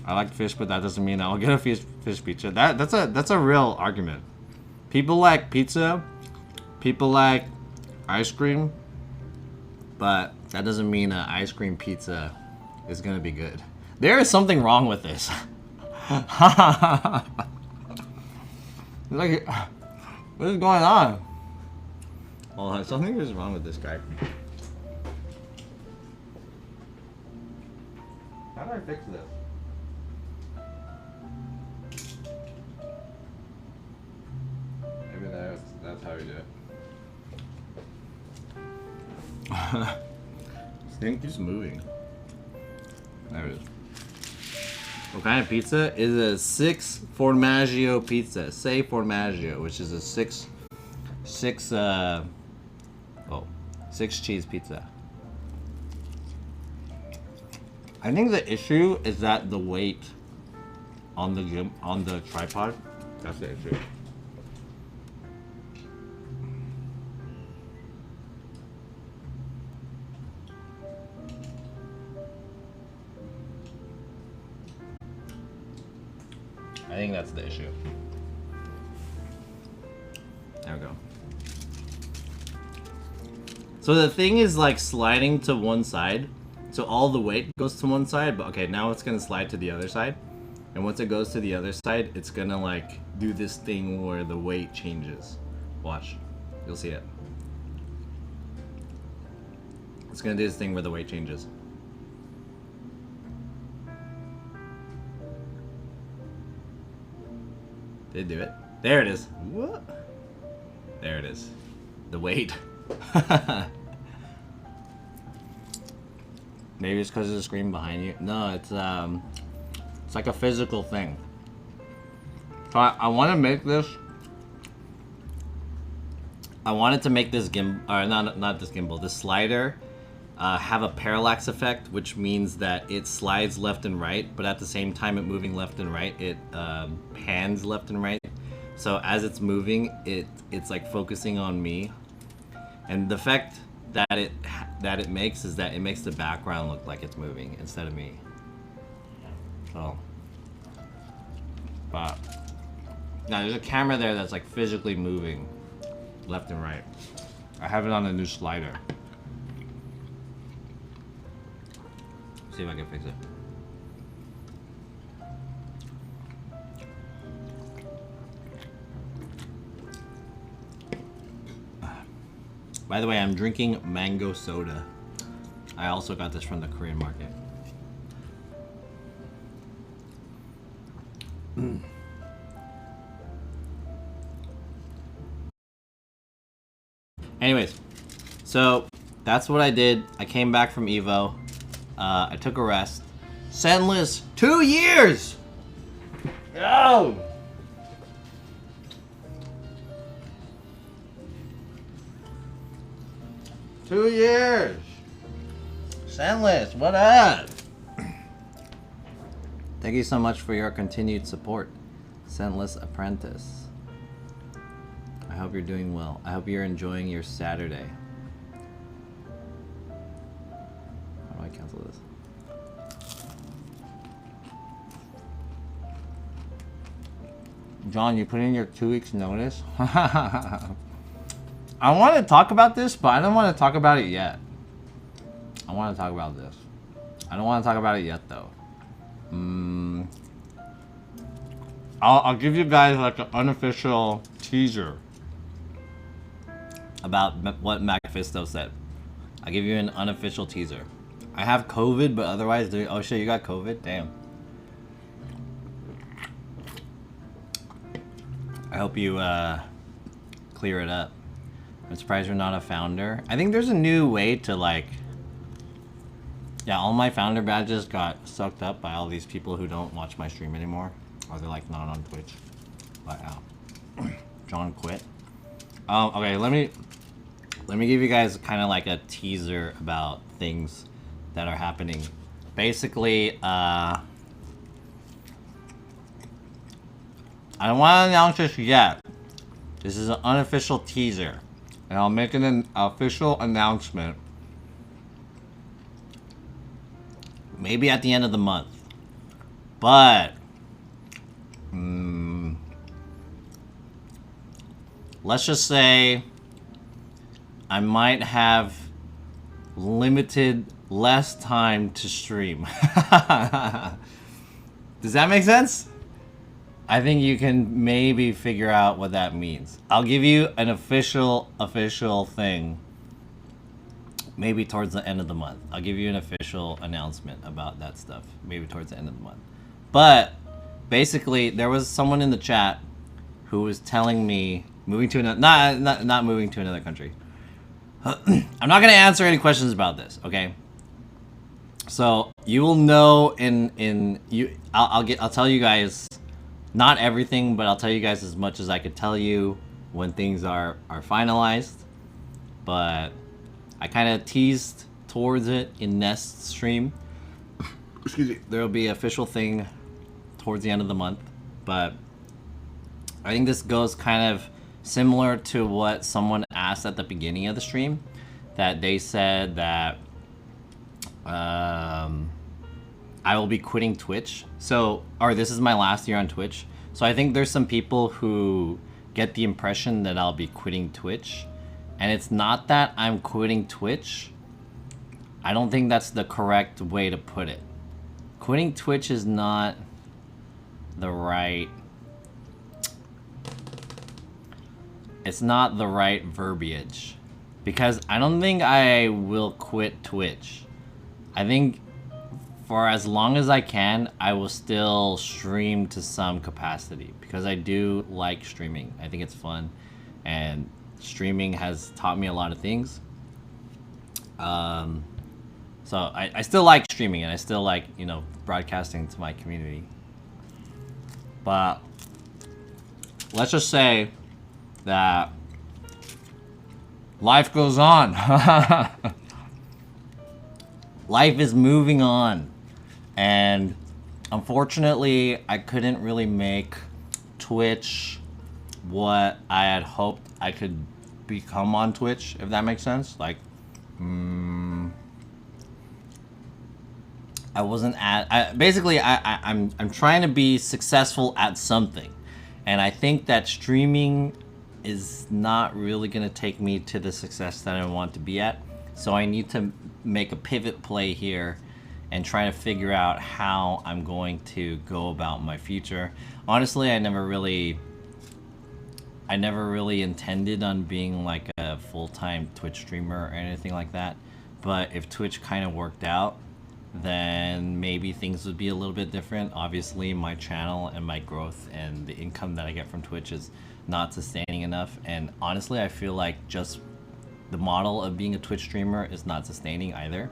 I like fish, but that doesn't mean I'll get a fish pizza. That's a real argument. People like pizza. People like ice cream. But that doesn't mean an ice cream pizza is gonna be good. There is something wrong with this. Like, what is going on? Oh, something is wrong with this guy. How do I fix this? Maybe that's how you do it. This thing keeps moving. There it is. What kind of pizza? Is a 6 formaggio pizza. Say formaggio, which is a 6 cheese pizza. I think the issue is that the weight on the tripod. That's the issue. I think that's the issue. There we go. So the thing is like sliding to one side. So all the weight goes to one side, but okay, now it's gonna slide to the other side. And once it goes to the other side, it's gonna like do this thing where the weight changes. Watch, you'll see it. It's gonna do this thing where the weight changes. Did it do it? There it is. What? There it is. The weight. Maybe it's because of the screen behind you. No, it's like a physical thing. So I want to make this I wanted to make this gimbal, or not this gimbal, this slider have a parallax effect, which means that it slides left and right, but at the same time it moving left and right, it pans left and right. So as it's moving, it's like focusing on me, and the effect that it makes is that it makes the background look like it's moving instead of me. So, but now there's a camera there that's like physically moving left and right. I have it on a new slider. See if I can fix it. By the way, I'm drinking mango soda. I also got this from the Korean market. Anyways, so that's what I did. I came back from Evo. I took a rest. Scentless 2 years! Yo! Two years! Scentless, what up? Thank you so much for your continued support, Scentless Apprentice. I hope you're doing well. I hope you're enjoying your Saturday. How do I cancel this? John, you put in your 2 weeks notice? I want to talk about this, but I don't want to talk about it yet. I want to talk about this. I don't want to talk about it yet, though. I'll give you guys like an unofficial teaser about what Macfisto said. I'll give you an unofficial teaser. I have COVID, but otherwise, oh shit, you got COVID? Damn. I hope you clear it up. I'm surprised you're not a founder. I think there's a new way to like... Yeah, all my founder badges got sucked up by all these people who don't watch my stream anymore. Or they're like not on Twitch. But John quit. Okay, let me give you guys kind of like a teaser about things that are happening. Basically, I don't want to announce this yet. This is an unofficial teaser. And I'll make an official announcement maybe at the end of the month. But let's just say I might have limited less time to stream. Does that make sense? I think you can maybe figure out what that means. I'll give you an official thing maybe towards the end of the month. I'll give you an official announcement about that stuff maybe towards the end of the month. But basically, there was someone in the chat who was telling me moving to another, not moving to another country. I'm not gonna answer any questions about this, okay? So you will know I'll tell you guys not everything, but I'll tell you guys as much as I could tell you when things are finalized. But I kind of teased towards it in Nest's stream. Excuse me. There will be an official thing towards the end of the month, but I think this goes kind of similar to what someone asked at the beginning of the stream, that they said that I will be quitting Twitch. Or this is my last year on Twitch. So I think there's some people who get the impression that I'll be quitting Twitch. And it's not that I'm quitting Twitch. I don't think that's the correct way to put it. Quitting Twitch is not the right... It's not the right verbiage. Because I don't think I will quit Twitch. I think for as long as I can, I will still stream to some capacity. Because I do like streaming. I think it's fun. And streaming has taught me a lot of things. So I still like streaming, and I still like, you know, broadcasting to my community. But let's just say that Life goes on. Life is moving on. And unfortunately, I couldn't really make Twitch what I had hoped I could become on Twitch, if that makes sense. Like, I wasn't at. Basically, I'm trying to be successful at something, and I think that streaming is not really gonna take me to the success that I want to be at. So I need to make a pivot play here and try to figure out how I'm going to go about my future. Honestly, I never really intended on being like a full-time Twitch streamer or anything like that. But if Twitch kind of worked out, then maybe things would be a little bit different. Obviously, my channel and my growth and the income that I get from Twitch is not sustaining enough. And honestly, I feel like just the model of being a Twitch streamer is not sustaining either.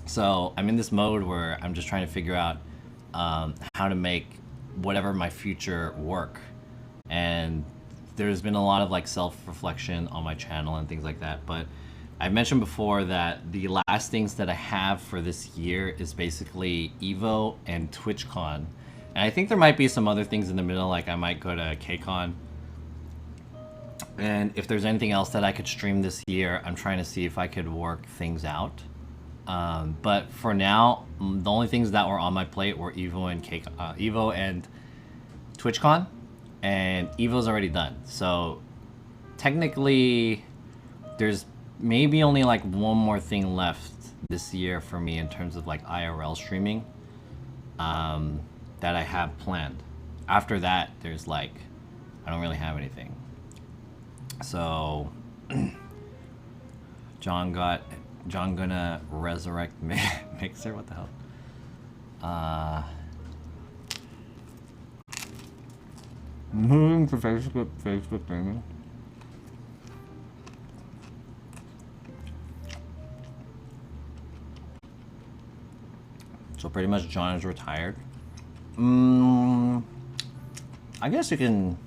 So I'm in this mode where I'm just trying to figure out how to make whatever my future work. And there's been a lot of like self-reflection on my channel and things like that. But I mentioned before that the last things that I have for this year is basically Evo and TwitchCon. And I think there might be some other things in the middle, like I might go to KCon. And if there's anything else that I could stream this year, I'm trying to see if I could work things out. But for now, the only things that were on my plate were Evo and TwitchCon, and Evo's already done. So technically, there's maybe only like one more thing left this year for me in terms of like IRL streaming that I have planned. After that, there's like, I don't really have anything. So John gonna resurrect Mixer? What the hell? Moving to Facebook gaming. So pretty much John is retired. I guess you can.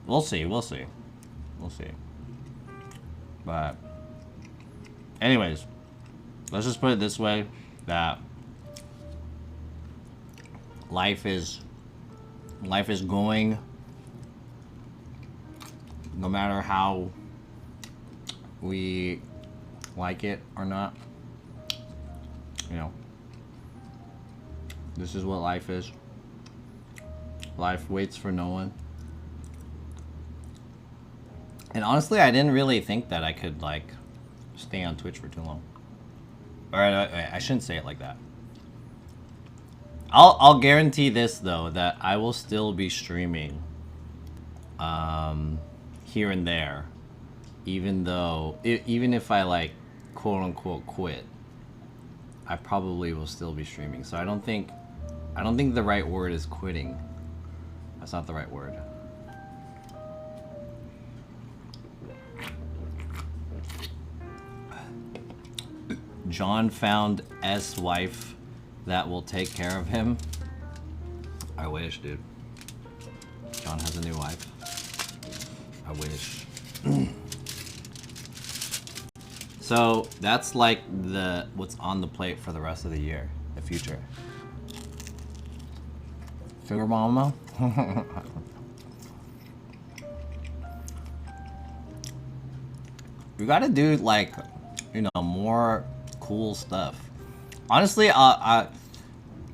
We'll see. But anyways, let's just put it this way, that life is going, no matter how we like it or not. You know, this is what life is. Life waits for no one. And honestly, I didn't really think that I could like stay on Twitch for too long. Or I shouldn't say it like that. I'll guarantee this though, that I will still be streaming here and there, even if I like quote unquote quit, I probably will still be streaming. So I don't think the right word is quitting. That's not the right word. John found S wife that will take care of him. I wish, dude. John has a new wife. I wish. So that's like what's on the plate for the rest of the year, the future. Sugar mama. We gotta do like, you know, more cool stuff. Honestly,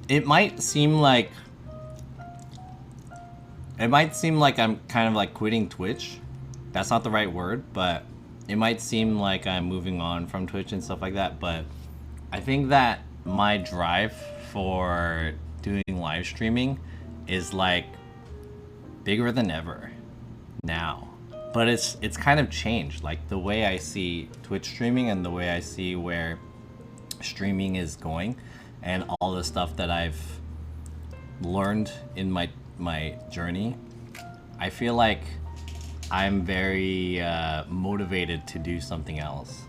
it might seem like I'm kind of like quitting Twitch. That's not the right word, but it might seem like I'm moving on from Twitch and stuff like that. But I think that my drive for doing live streaming is like bigger than ever now. But it's kind of changed, like the way I see Twitch streaming and the way I see where streaming is going, and all the stuff that I've learned in my journey. I feel like I'm very motivated to do something else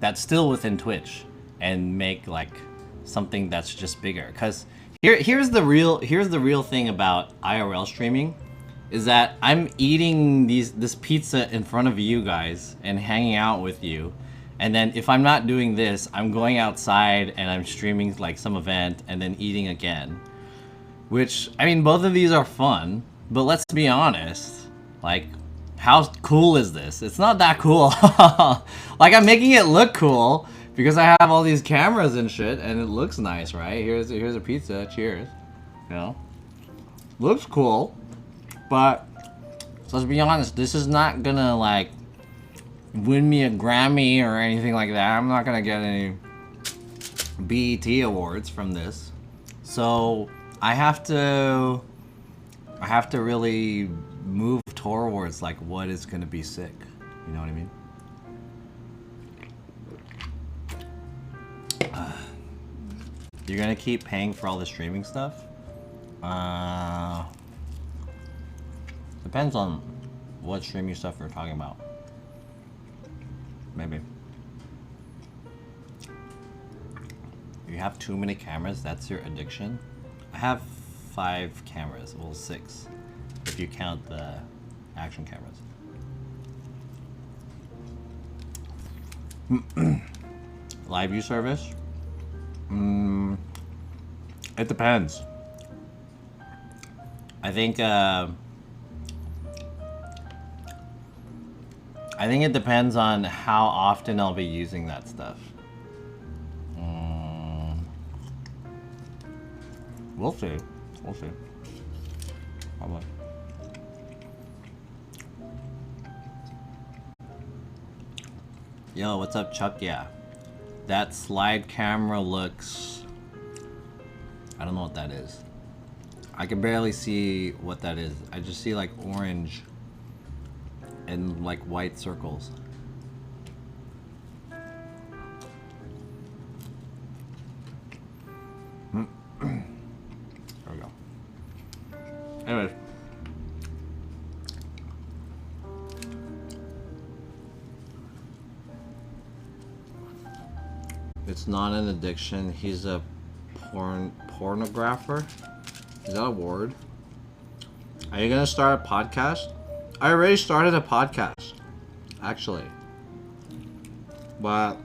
that's still within Twitch and make like something that's just bigger. Because Here's the real thing about IRL streaming, is that I'm eating this pizza in front of you guys and hanging out with you, and then if I'm not doing this, I'm going outside and I'm streaming like some event and then eating again. Which, I mean, both of these are fun, but let's be honest, like, how cool is this? It's not that cool. Like, I'm making it look cool because I have all these cameras and shit, and it looks nice, right? Here's a pizza. Cheers. You know, looks cool, but so let's be honest. This is not gonna like win me a Grammy or anything like that. I'm not gonna get any BET awards from this. So I have to really move towards like what is gonna be sick. You know what I mean? You're gonna keep paying for all the streaming stuff? Depends on what streaming stuff we're talking about. Maybe. You have too many cameras, that's your addiction? I have 5 cameras, well 6, if you count the action cameras. Live view service? It depends. I think it depends on how often I'll be using that stuff. We'll see. We'll see. Probably. Yo, what's up, Chuck? Yeah. That slide camera looks... I don't know what that is. I can barely see what that is. I just see like orange and like white circles. There we go. Anyways. It's not an addiction. He's a pornographer. Is that a word? Are you gonna start a podcast? I already started a podcast, actually. But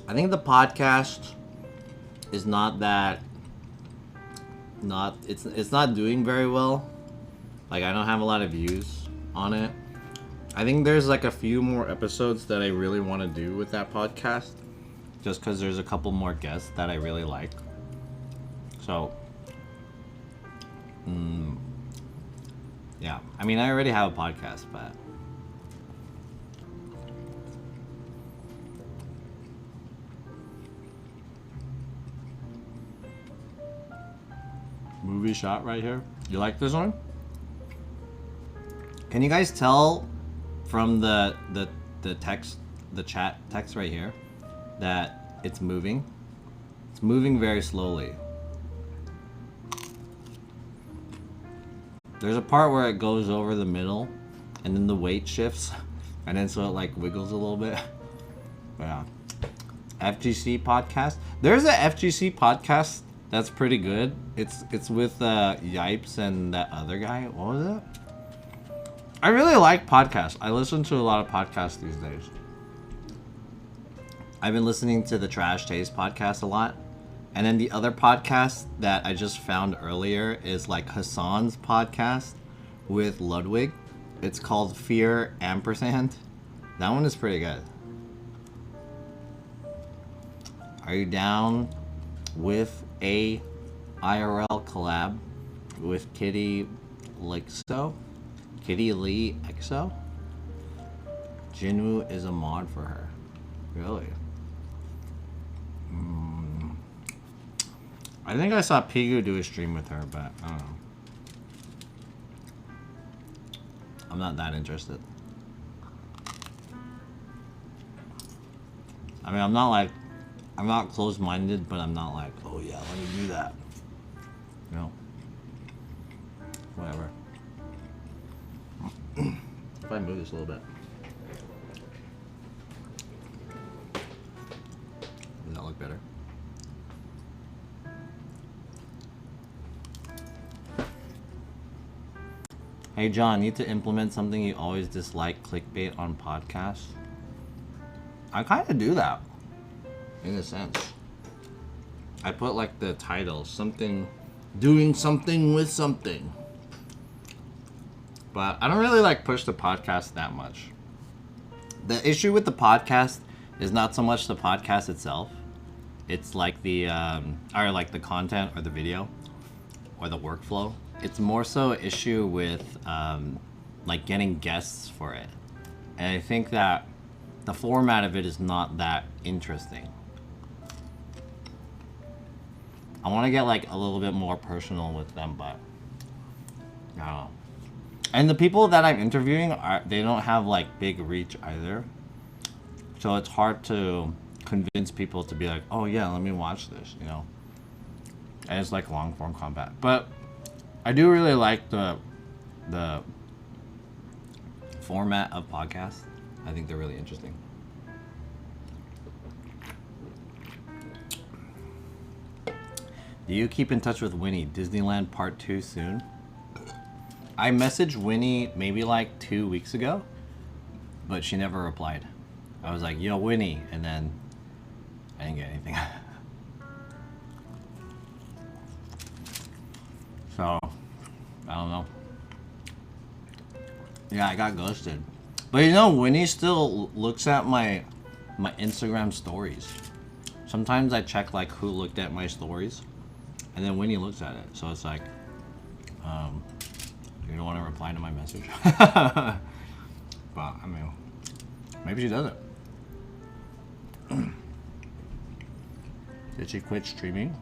I think the podcast is not that it's not doing very well. Like, I don't have a lot of views on it. I think there's like a few more episodes that I really want to do with that podcast, just because there's a couple more guests that I really like. So, yeah. I mean, I already have a podcast, but movie shot right here. You like this one? Can you guys tell from the text, the chat text right here, that it's moving? It's moving very slowly. There's a part where it goes over the middle and then the weight shifts and then so it like wiggles a little bit. Yeah. FGC podcast. There's a FGC podcast that's pretty good. It's with Yipes and that other guy. What was it? I really like podcasts. I listen to a lot of podcasts these days. I've been listening to the Trash Taste podcast a lot. And then the other podcast that I just found earlier is like Hassan's podcast with Ludwig. It's called Fear Ampersand. That one is pretty good. Are you down with a IRL collab with Kitty Lixo? Kitty Lee EXO? Jinwoo is a mod for her. Really? I think I saw Pigu do a stream with her, but I don't know. I'm not that interested. I mean, I'm not closed-minded, but I'm not like, oh yeah, let me do that. You know? Whatever. If I move this a little bit. look better. Hey John, need to implement something you always dislike, clickbait on podcasts. I kind of do that, in a sense. I put like the title, something, doing something with something. But I don't really like push the podcast that much. The issue with the podcast is not so much the podcast itself. It's like the, or like the content or the video or the workflow. It's more so an issue with like getting guests for it. And I think that the format of it is not that interesting. I want to get like a little bit more personal with them, but I don't know. And the people that I'm interviewing, they don't have like big reach either. So it's hard to convince people to be like, oh yeah, let me watch this, you know. And it's like long form combat. But I do really like the format of podcasts. I think they're really interesting. Do you keep in touch with Winnie? Disneyland Part 2 soon? I messaged Winnie maybe like 2 weeks ago, but she never replied. I was like, yo, Winnie, and then I didn't get anything. So, I don't know. Yeah, I got ghosted. But you know, Winnie still looks at my Instagram stories. Sometimes I check like who looked at my stories, and then Winnie looks at it. So it's like, you don't want to reply to my message? But I mean, maybe she doesn't. Did she quit streaming?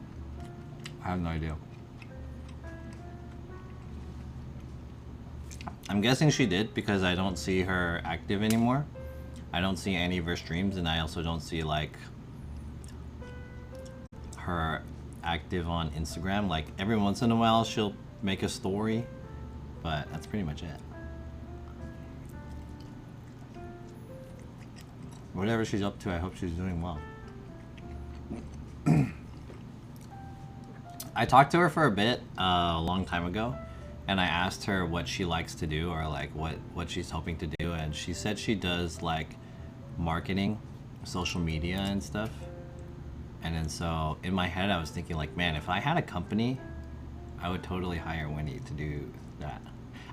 I have no idea. I'm guessing she did because I don't see her active anymore. I don't see any of her streams, and I also don't see like her active on Instagram. Like every once in a while she'll make a story, but that's pretty much it. Whatever she's up to, I hope she's doing well. I talked to her for a bit a long time ago, and I asked her what she likes to do, or like what she's hoping to do, and she said she does like marketing, social media and stuff. And then so in my head I was thinking like, man, if I had a company, I would totally hire Winnie to do that.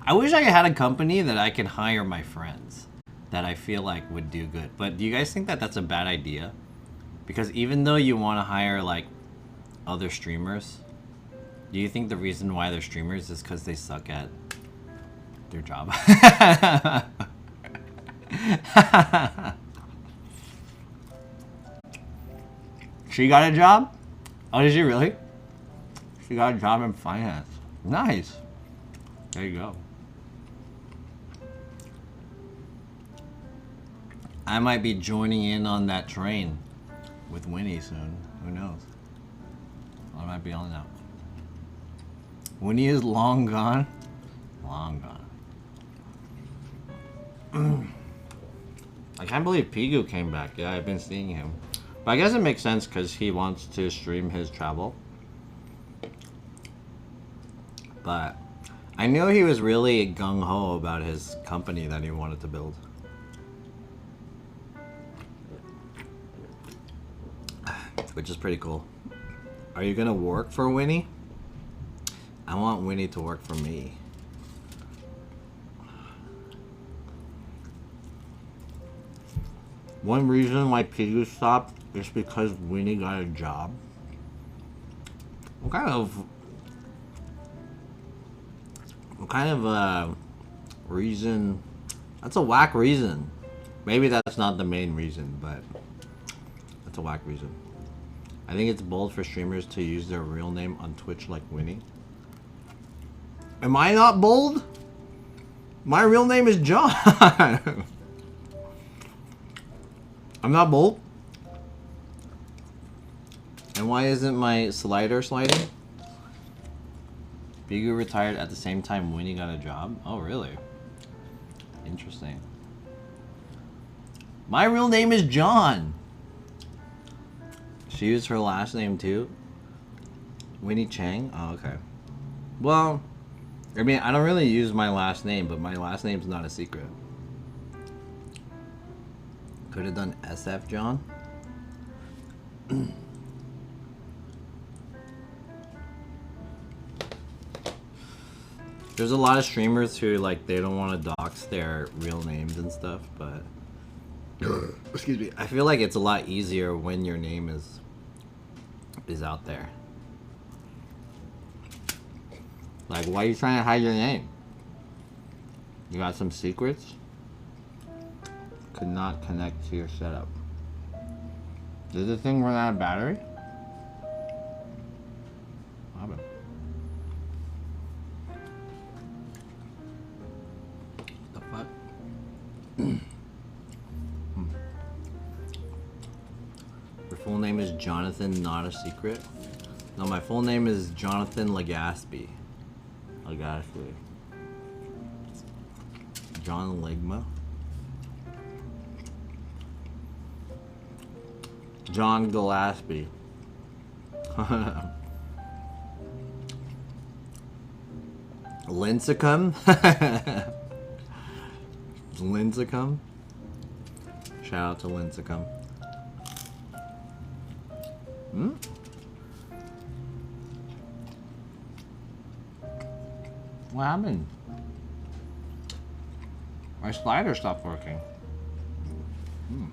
I wish I had a company that I could hire my friends that I feel like would do good. But do you guys think that that's a bad idea? Because even though you want to hire like other streamers, do you think the reason why they're streamers is because they suck at their job? She got a job? Oh, did she really? She got a job in finance. Nice. There you go. I might be joining in on that train with Winnie soon. Who knows? I might be on that. Winnie is long gone. Long gone. I can't believe Pigu came back. Yeah, I've been seeing him. But I guess it makes sense because he wants to stream his travel. But I knew he was really gung-ho about his company that he wanted to build. Which is pretty cool. Are you gonna work for Winnie? I want Winnie to work for me. One reason why Pigu stopped is because Winnie got a job. What kind of reason? That's a whack reason. Maybe that's not the main reason, but that's a whack reason. I think it's bold for streamers to use their real name on Twitch like Winnie. Am I not bold? My real name is John. I'm not bold. And why isn't my slider sliding? Pigu retired at the same time Winnie got a job? Oh, really? Interesting. My real name is John. She used her last name too? Winnie Chang? Oh, okay. Well, I mean, I don't really use my last name, but my last name's not a secret. Could have done SF John. There's a lot of streamers who like they don't want to dox their real names and stuff, but excuse me. I feel like it's a lot easier when your name is out there. Like, why are you trying to hide your name? You got some secrets? Could not connect to your setup. Did the thing run out of battery? What happened? What the fuck? Your full name is Jonathan, not a secret? No, my full name is Jonathan Legaspi. Legaspi. John Ligma. John Gillespie. Lincecum? Lincecum? Shout out to Lincecum. Hmm? What happened? My slider stopped working. Hmm.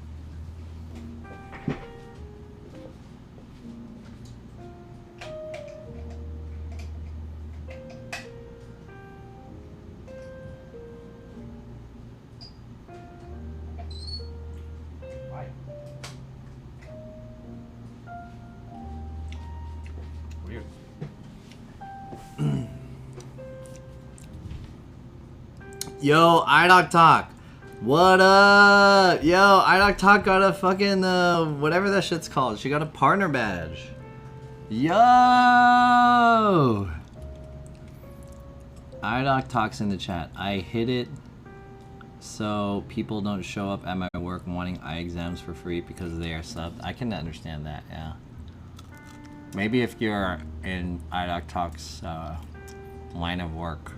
Weird. Yo, iDoc Talk. What up? Yo, iDoc Talk got a fucking, whatever that shit's called. She got a partner badge. Yo! iDoc Talk's in the chat. I hit it so people don't show up at my work wanting eye exams for free because they are subbed. I can understand that, yeah. Maybe if you're in iDoc Talk's line of work,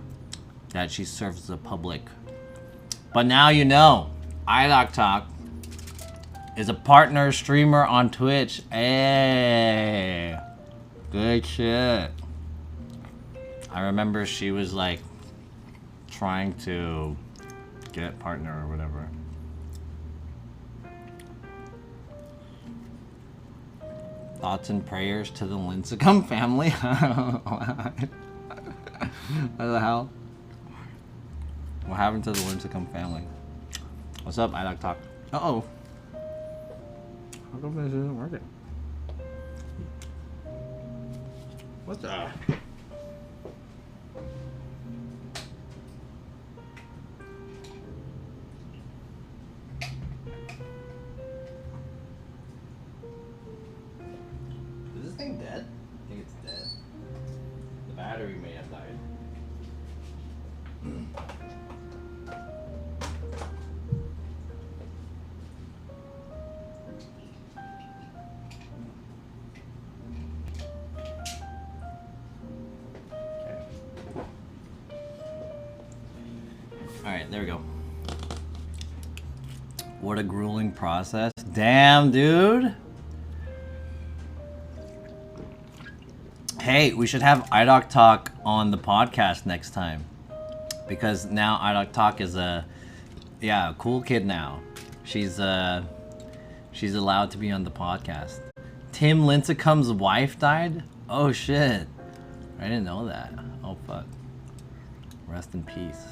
that she serves the public. But now you know, iDoc Talk is a partner streamer on Twitch. Hey, good shit. I remember she was like trying to get partner or whatever. Thoughts and prayers to the Lincecum family. What the hell? What happened to the Lincecum family? What's up, iDoc Talk? Uh-oh. How come this isn't working? What the? Is this thing dead? I think it's dead. The battery may have died. Alright, there we go. What a grueling process. Damn, dude. Hey, we should have iDoc Talk on the podcast next time. Because now iDoc Talk is a cool kid now. She's allowed to be on the podcast. Tim Lincecum's wife died? Oh shit. I didn't know that. Oh fuck. Rest in peace.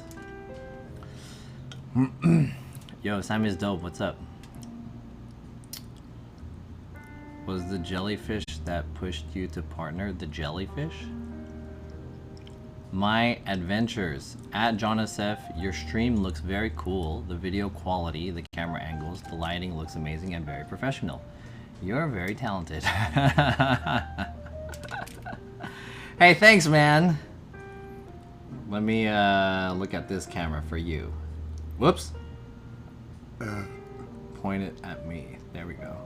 Yo, Sam is dope. What's up? Was the jellyfish that pushed you to partner the jellyfish? My adventures at JohnSF. Your stream looks very cool. The video quality, the camera angles, the lighting looks amazing and very professional. You're very talented. Hey, thanks, man. Let me look at this camera for you. Whoops. Point it at me. There we go.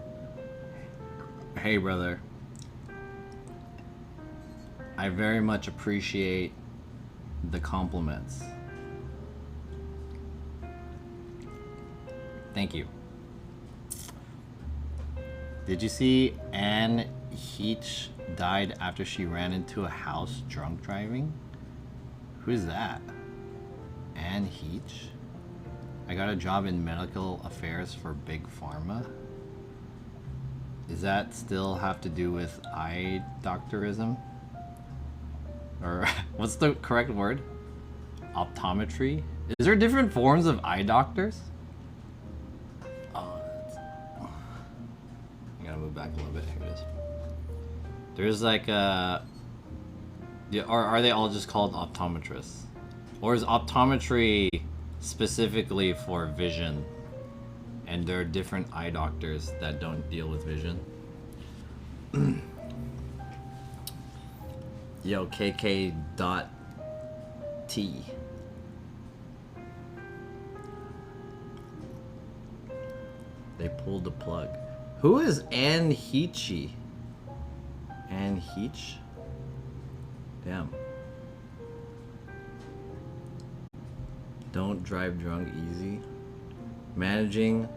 Hey, brother. I very much appreciate the compliments. Thank you. Did you see Anne Heach died after she ran into a house drunk driving? Who's that? Anne Heach? I got a job in medical affairs for Big Pharma. Does that still have to do with eye doctorism? Or what's the correct word? Optometry? Is there different forms of eye doctors? Oh, I gotta move back a little bit. Here it is. There's like a... Yeah, or are they all just called optometrists? Or is optometry specifically for vision? And there are different eye doctors that don't deal with vision? Yo, KK.T. They pulled the plug. Who is Anne Heachy? Anne Heach? Damn. Don't drive drunk, easy. Managing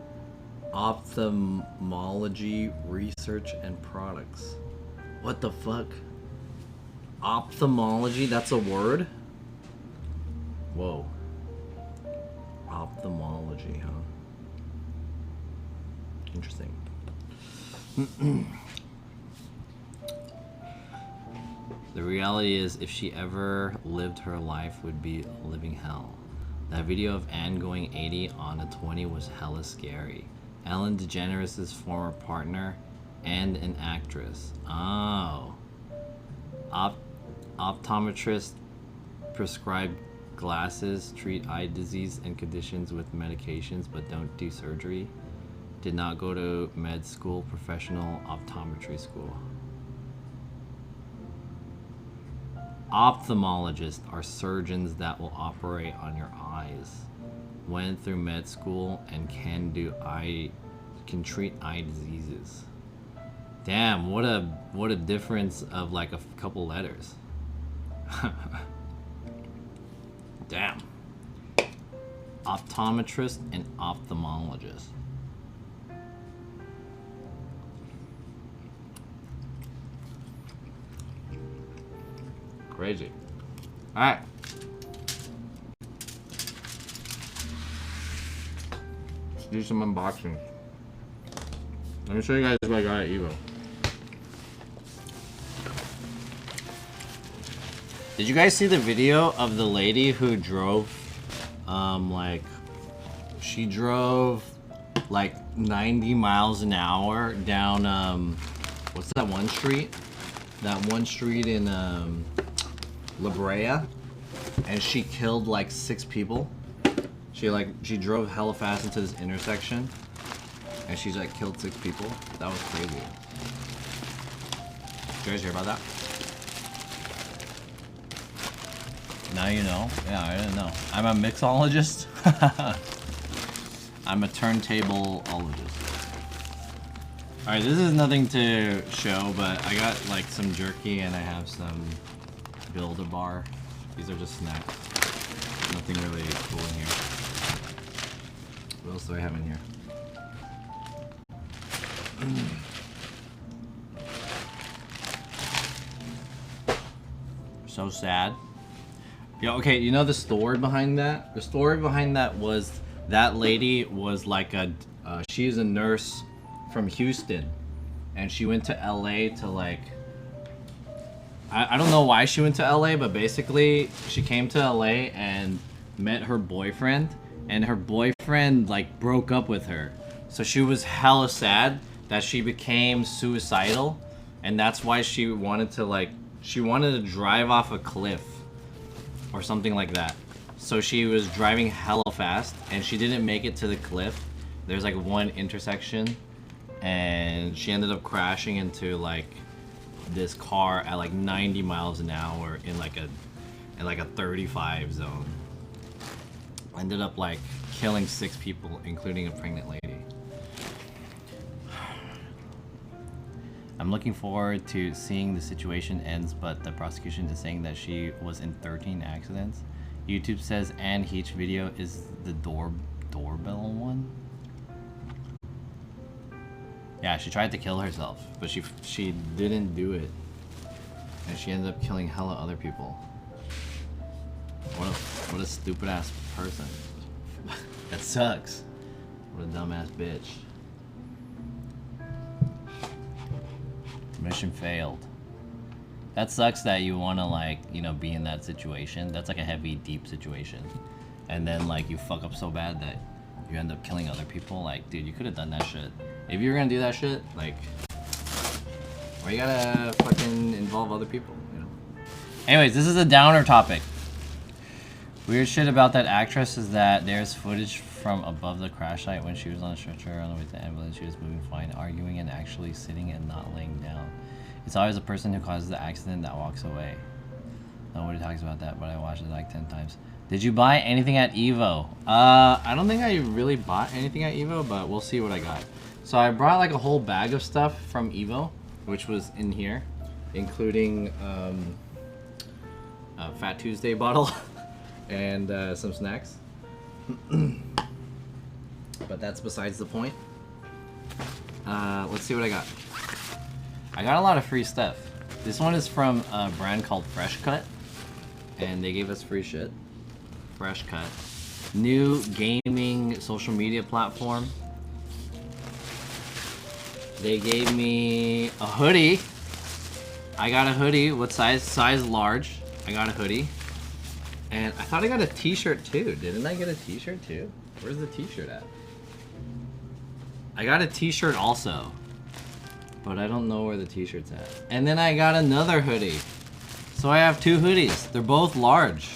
ophthalmology research and products. What the fuck? Ophthalmology? That's a word? Whoa. Ophthalmology, huh? Interesting. The reality is, if she ever lived her life, would be a living hell. That video of Anne going 80 on a 20 was hella scary. Ellen DeGeneres' former partner and an actress. Oh. Optometrists prescribe glasses, treat eye disease and conditions with medications, but don't do surgery. Did not go to med school, professional optometry school. Ophthalmologists are surgeons that will operate on your eyes. Went through med school and can treat eye diseases. Damn, what a difference of like a couple letters. Damn. Optometrist and ophthalmologist. Crazy. Alright. Let's do some unboxing. Let me show you guys what I got at Evo. Did you guys see the video of the lady who drove, she drove like 90 miles an hour down, what's that one street? That one street in, La Brea, and she killed like 6 people. She drove hella fast into this intersection, and she's like killed 6 people. That was crazy. Did you guys hear about that? Now you know. Yeah, I didn't know. I'm a mixologist. I'm a turntableologist. Alright, this is nothing to show, but I got like some jerky and I have some Build-A-Bar. These are just snacks. Nothing really cool in here. What else do I have in here? So sad. Yeah, okay, you know the story behind that? The story behind that was that lady was like she's a nurse from Houston, and she went to LA to like, I don't know why she went to LA, but basically she came to LA and met her boyfriend, and her boyfriend like broke up with her. So she was hella sad that she became suicidal, and that's why she wanted to drive off a cliff or something like that. So she was driving hella fast and she didn't make it to the cliff. There's like one intersection and she ended up crashing into like this car at like 90 miles an hour in like a 35 zone. Ended up like killing 6 people, including a pregnant lady. I'm looking forward to seeing the situation ends, but the prosecution is saying that she was in 13 accidents. YouTube says Anne Heach video is the doorbell one. Yeah, she tried to kill herself, but she didn't do it, and she ended up killing hella other people. What a stupid ass person. That sucks. What a dumbass bitch. Mission failed. That sucks that you want to, like, you know, be in that situation. That's like a heavy, deep situation. And then, like, you fuck up so bad that you end up killing other people. Like, dude, you could have done that shit. If you were gonna do that shit, like, why you gotta fucking involve other people, you know? Anyways, this is a downer topic. Weird shit about that actress is that there's footage from above the crash site when she was on a stretcher on the way to the ambulance. She was moving fine, arguing and actually sitting and not laying down. It's always the person who causes the accident that walks away. Nobody talks about that, but I watched it like 10 times. Did you buy anything at Evo? I don't think I really bought anything at Evo, but we'll see what I got. So I brought like a whole bag of stuff from Evo, which was in here, including a Fat Tuesday bottle and some snacks. But that's besides the point. Let's see what I got. I got a lot of free stuff. This one is from a brand called Fresh Cut, and they gave us free shit. Fresh Cut. New gaming social media platform. They gave me a hoodie. I got a hoodie. What size? Size large. I got a hoodie. And I thought I got a t-shirt too. Didn't I get a t-shirt too? Where's the t-shirt at? I got a t-shirt also, but I don't know where the t-shirt's at. And then I got another hoodie. So I have two hoodies. They're both large.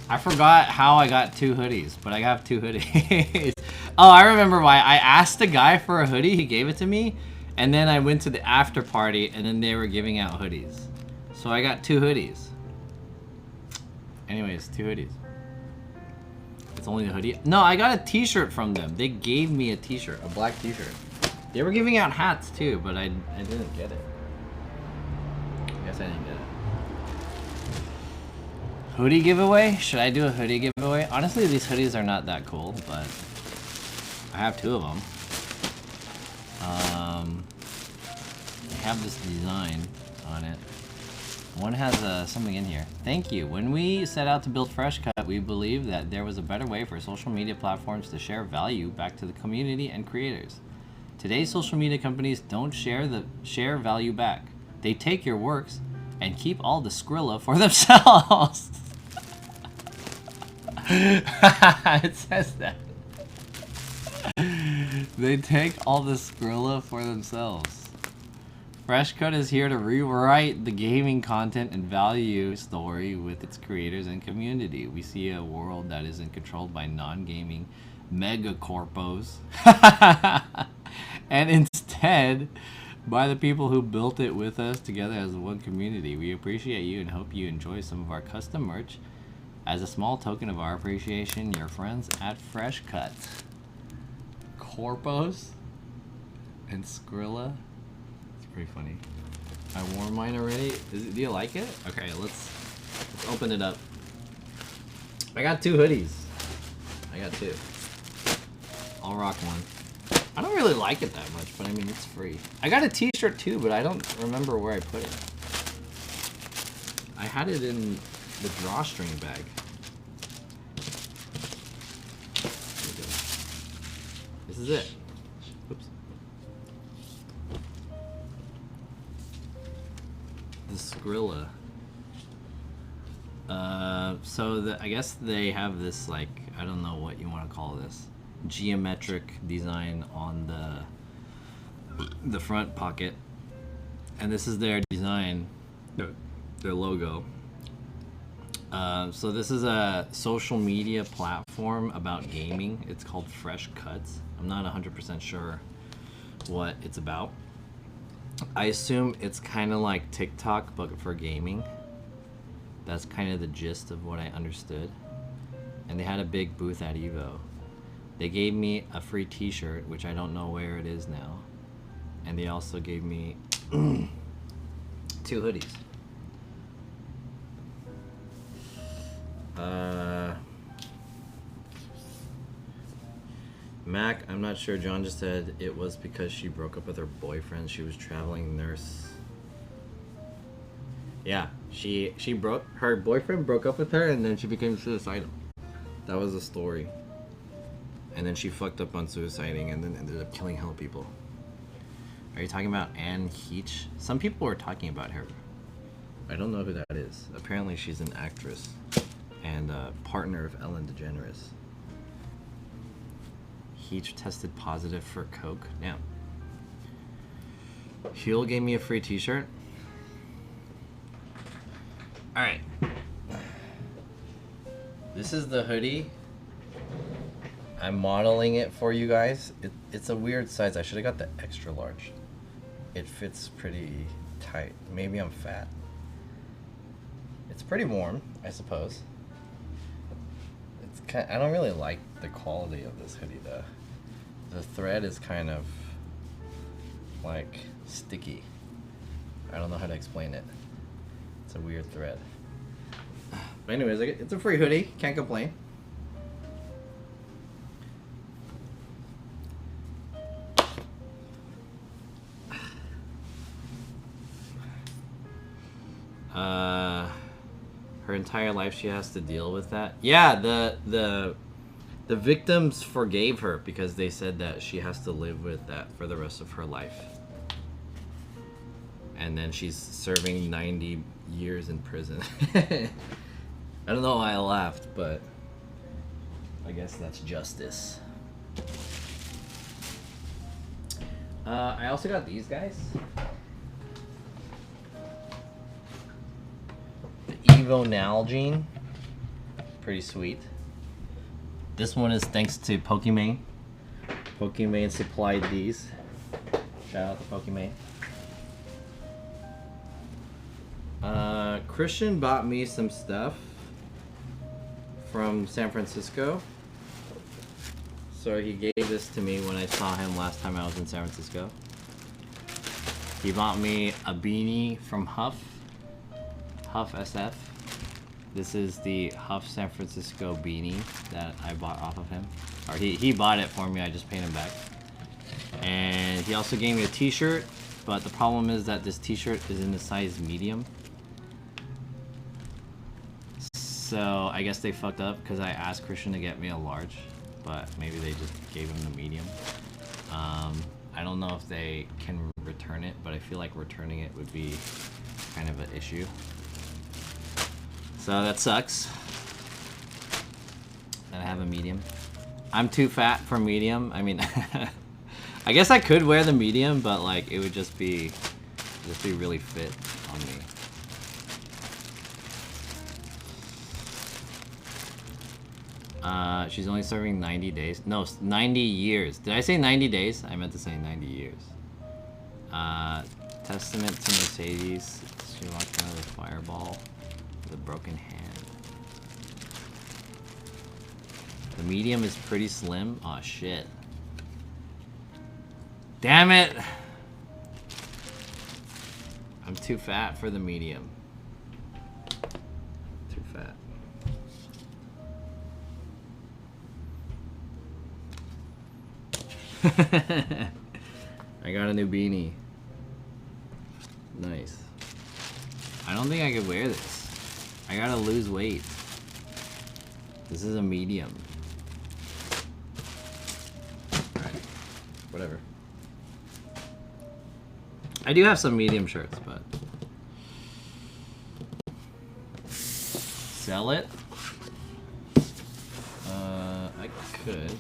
I forgot how I got two hoodies, but I have two hoodies. Oh, I remember why. I asked the guy for a hoodie, he gave it to me, and then I went to the after party, and then they were giving out hoodies. So I got two hoodies. Anyways, two hoodies. It's only a hoodie. No, I got a t-shirt from them. They gave me a t-shirt, a black t-shirt. They were giving out hats too, but I didn't get it. I guess I didn't get it. Hoodie giveaway? Should I do a hoodie giveaway? Honestly, these hoodies are not that cool, but I have two of them. They have this design on it. One has something in here. Thank you. When we set out to build Fresh Cut, we believed that there was a better way for social media platforms to share value back to the community and creators. Today's social media companies don't share value back. They take your works and keep all the Skrilla for themselves. It says that. They take all the Skrilla for themselves. Fresh Cut is here to rewrite the gaming content and value story with its creators and community. We see a world that isn't controlled by non-gaming megacorpos and instead by the people who built it with us together as one community. We appreciate you and hope you enjoy some of our custom merch. As a small token of our appreciation, your friends at Fresh Cut. Corpos and Skrilla. Pretty funny. I wore mine already. Do you like it? Okay, let's open it up. I got two hoodies. I got two. I'll rock one. I don't really like it that much, but I mean, it's free. I got a t-shirt too, but I don't remember where I put it. I had it in the drawstring bag. Here we go. This is it. Oops. The Skrilla. So I guess they have this, like, I don't know what you want to call this, geometric design on the front pocket, and this is their design, their logo. So this is a social media platform about gaming. It's called Fresh Cuts. I'm not 100% sure what it's about. I assume it's kind of like TikTok, but for gaming. That's kind of the gist of what I understood. And they had a big booth at Evo. They gave me a free t-shirt, which I don't know where it is now. And they also gave me 2 hoodies. Mac, I'm not sure. John just said it was because she broke up with her boyfriend. She was traveling nurse. Yeah, her boyfriend broke up with her and then she became suicidal. That was the story. And then she fucked up on suiciding and then ended up killing hell people. Are you talking about Anne Heach? Some people were talking about her. I don't know who that is. Apparently she's an actress and a partner of Ellen DeGeneres. Heach tested positive for coke. Yeah. Huel gave me a free t-shirt. Alright. This is the hoodie. I'm modeling it for you guys. It's a weird size. I should have got the extra large. It fits pretty tight. Maybe I'm fat. It's pretty warm, I suppose. I don't really like the quality of this hoodie though. The thread is kind of like sticky. I don't know how to explain it. It's a weird thread. But anyways, it's a free hoodie. Can't complain. Her entire life she has to deal with that. Yeah, the victims forgave her because they said that she has to live with that for the rest of her life. And then she's serving 90 years in prison. I don't know why I laughed, but I guess that's justice. I also got these guys. The Evo Nalgene. Pretty sweet. This one is thanks to Pokimane. Pokimane supplied these. Shout out to Pokimane. Christian bought me some stuff from San Francisco. So he gave this to me when I saw him last time I was in San Francisco. He bought me a beanie from Huff SF. This is the Huff San Francisco beanie that I bought off of him. Or he bought it for me, I just paid him back. And he also gave me a t-shirt, but the problem is that this t-shirt is in the size medium. So I guess they fucked up because I asked Christian to get me a large, but maybe they just gave him the medium. I don't know if they can return it, but I feel like returning it would be kind of an issue. So that sucks. That I have a medium. I'm too fat for medium. I mean, I guess I could wear the medium, but like it would just be really fit on me. She's only serving 90 days. No, 90 years. Did I say 90 days? I meant to say 90 years. Testament to Mercedes. She walked out of the fireball with a broken hand. The medium is pretty slim. Oh shit. Damn it! I'm too fat for the medium. Too fat. I got a new beanie. Nice. I don't think I could wear this. I gotta lose weight. This is a medium. Alright. Whatever. I do have some medium shirts, but... Sell it? I could.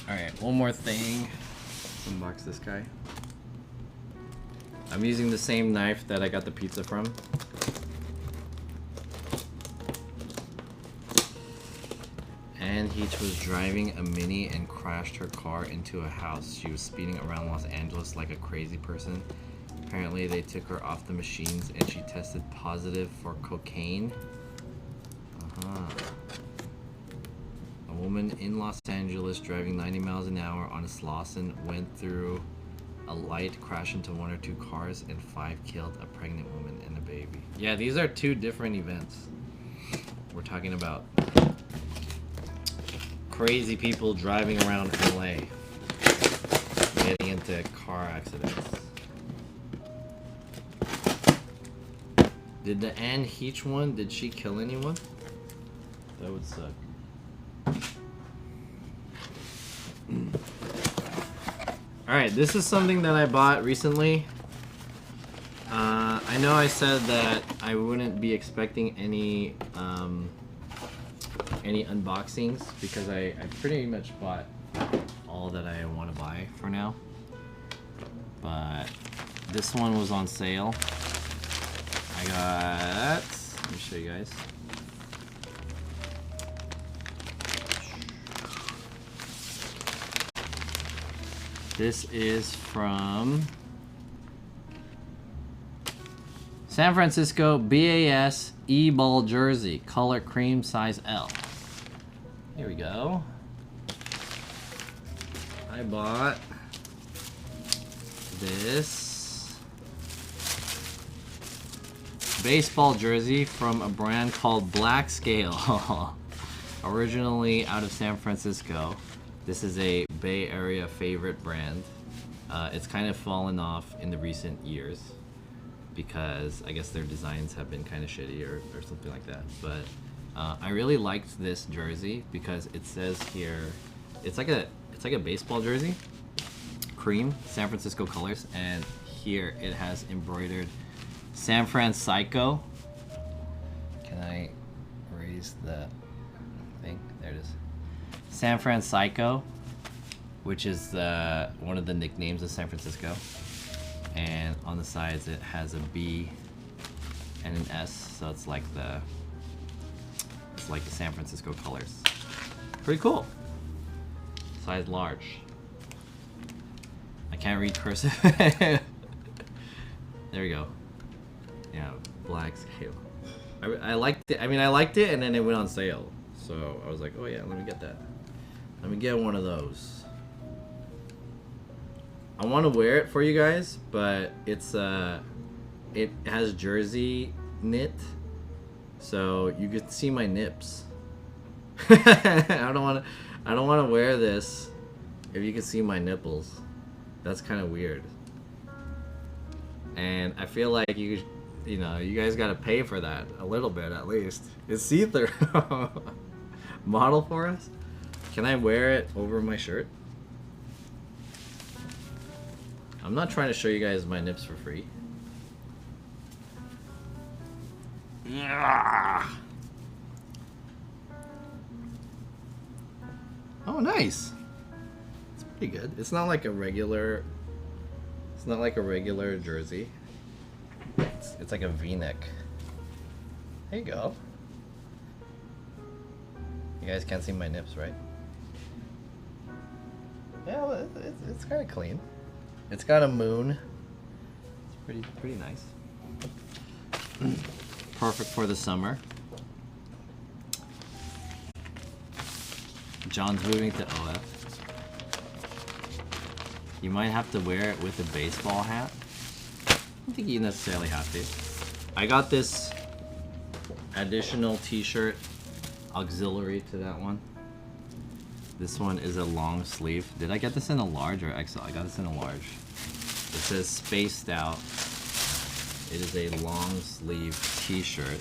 Alright, one more thing. Let's unbox this guy. I'm using the same knife that I got the pizza from. Anne Heach was driving a Mini and crashed her car into a house. She was speeding around Los Angeles like a crazy person. Apparently they took her off the machines and she tested positive for cocaine. woman in Los Angeles driving 90 miles an hour on a Slauson went through a light, crashed into 1 or 2 cars, and 5 killed a pregnant woman and a baby. Yeah, these are 2 different events. We're talking about crazy people driving around LA, getting into car accidents. Did the Anne Heach one, did she kill anyone? That would suck. Alright, this is something that I bought recently. I know I said that I wouldn't be expecting any unboxings because I pretty much bought all that I want to buy for now. But this one was on sale. I got, let me show you guys. This is from San Francisco BAS E-Ball jersey, color cream, size L. Here we go. I bought this baseball jersey from a brand called Black Scale, originally out of San Francisco. This is a Bay Area favorite brand. It's kind of fallen off in the recent years because I guess their designs have been kind of shitty or something like that. But I really liked this jersey because it says here, it's like a baseball jersey, cream, San Francisco colors, and here it has embroidered San Francisco. Can I raise the thing? There it is. San Francisco, which is one of the nicknames of San Francisco. And on the sides it has a B and an S, so it's like the San Francisco colors. Pretty cool. Size large. I can't read cursive. There we go. Yeah, Black Scale. I liked it. I mean, I liked it, and then it went on sale. So I was like, oh yeah, let me get that. Let me get one of those. I want to wear it for you guys, but it's it has jersey knit, so you can see my nips. I don't want to wear this if you can see my nipples. That's kind of weird. And I feel like you guys got to pay for that a little bit at least. It's see-through. Model for us. Can I wear it over my shirt? I'm not trying to show you guys my nips for free. Yeah. Oh, nice. It's pretty good. It's not like a regular. It's not like a regular jersey. It's like a V-neck. There you go. You guys can't see my nips, right? Yeah, well, it's kind of clean. It's got a moon. It's pretty nice. Perfect for the summer. John's moving to OF. You might have to wear it with a baseball hat. I don't think you necessarily have to. I got this additional t-shirt auxiliary to that one. This one is a long sleeve. Did I get this in a large or XL? I got this in a large. It says spaced out. It is a long sleeve t-shirt.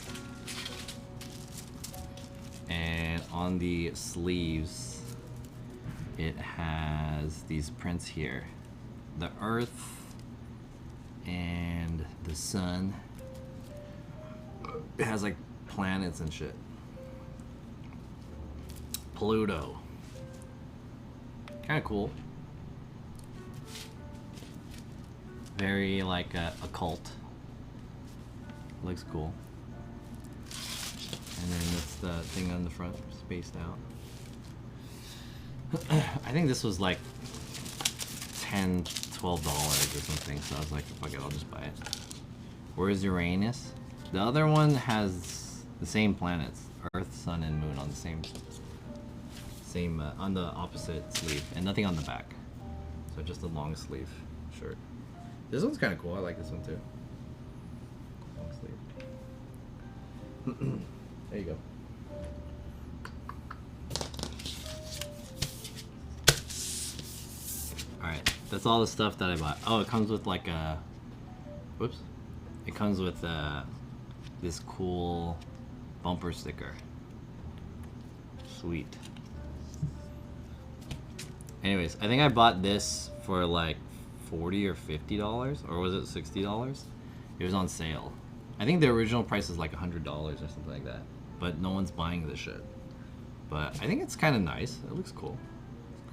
And on the sleeves, it has these prints here. The Earth and the sun. It has like planets and shit. Pluto. Kind of cool. Very like occult. Looks cool. And then that's the thing on the front, spaced out. I think this was like $10, $12 or something, so I was like, fuck it, I'll just buy it. Where's Uranus? The other one has the same planets, Earth, Sun, and Moon on the same same on the opposite sleeve, and nothing on the back. So just a long sleeve shirt. This one's kind of cool. I like this one too. Long sleeve. There you go. Alright, that's all the stuff that I bought. Oh, it comes with like a... Whoops. It comes with this cool bumper sticker. Sweet. Anyways, I think I bought this for like $40 or $50, or was it $60? It was on sale. I think the original price is like $100 or something like that. But no one's buying this shit. But I think it's kind of nice. It looks cool. It's